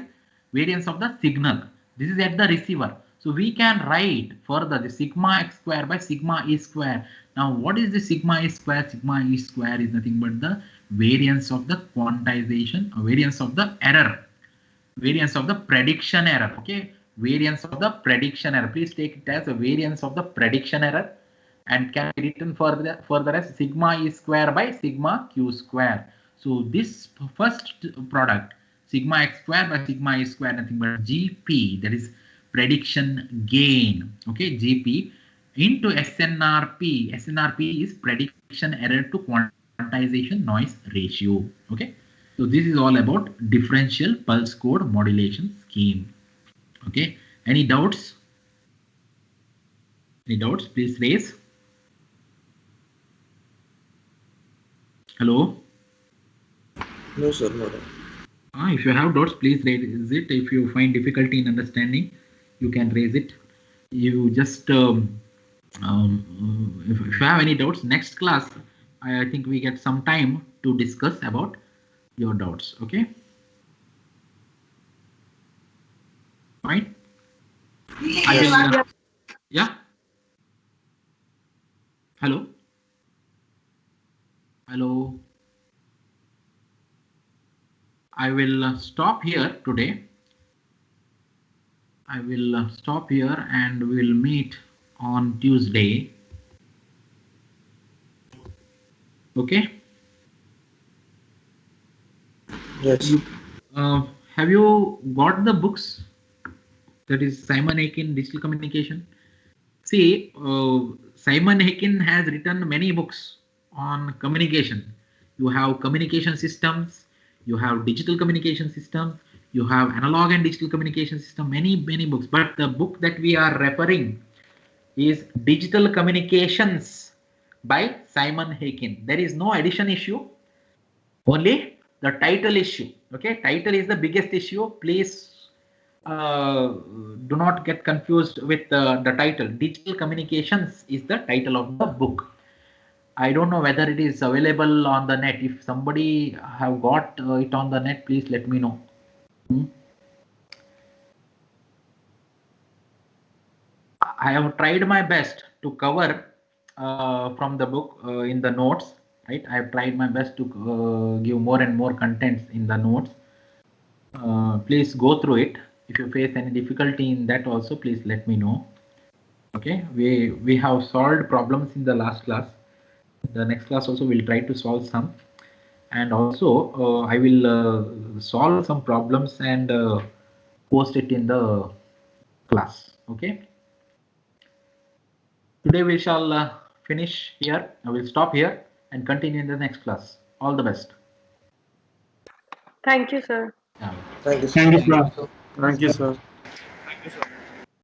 variance of the signal. This is at the receiver. So we can write further the sigma x square by sigma e square. Now what is the sigma e square? Sigma e square is nothing but the variance of the quantization, variance of the error, variance of the prediction error. Okay, variance of the prediction error. Please take it as a variance of the prediction error, and can be written further as sigma e square by sigma q square. So this first product, sigma x square by sigma e square, nothing but GP, that is prediction gain. Okay, GP into SNRP. SNRP is prediction error to quantization noise ratio. Okay, so this is all about differential pulse code modulation scheme. Okay, any doubts? Any doubts? Please raise. Hello. No, sir. No. If you have doubts, please raise it. If you find difficulty in understanding, you can raise it. You just if you have any doubts, next class I think we get some time to discuss about your doubts. Okay, fine. I will, yeah. Hello. Hello. I will stop here today. I will stop here and we'll meet on Tuesday. Okay. Yes. Have you got the books? That is Simon Akin Digital Communication. See, Simon Akin has written many books on communication. You have communication systems, you have digital communication systems, you have analog and digital communication system, many books. But the book that we are referring is Digital Communications by Simon Hakin. There is no addition issue, only the title issue. Okay, title is the biggest issue. Please do not get confused with the title. Digital Communications is the title of the book. I don't know whether it is available on the net. If somebody have got it on the net, please let me know. I have tried my best to cover from the book in the notes. Right, I have tried my best to give more and more contents in the notes. Please go through it. If you face any difficulty in that also, please let me know. Okay, we have solved problems in the last class. The next class also we'll try to solve some, and also I will solve some problems and post it in the class. Okay. Today we shall finish here. I will stop here and continue in the next class. All the best. Thank you, sir. Yeah. Thank you, sir. Thank you, sir. Thank you, sir. Thank you, sir.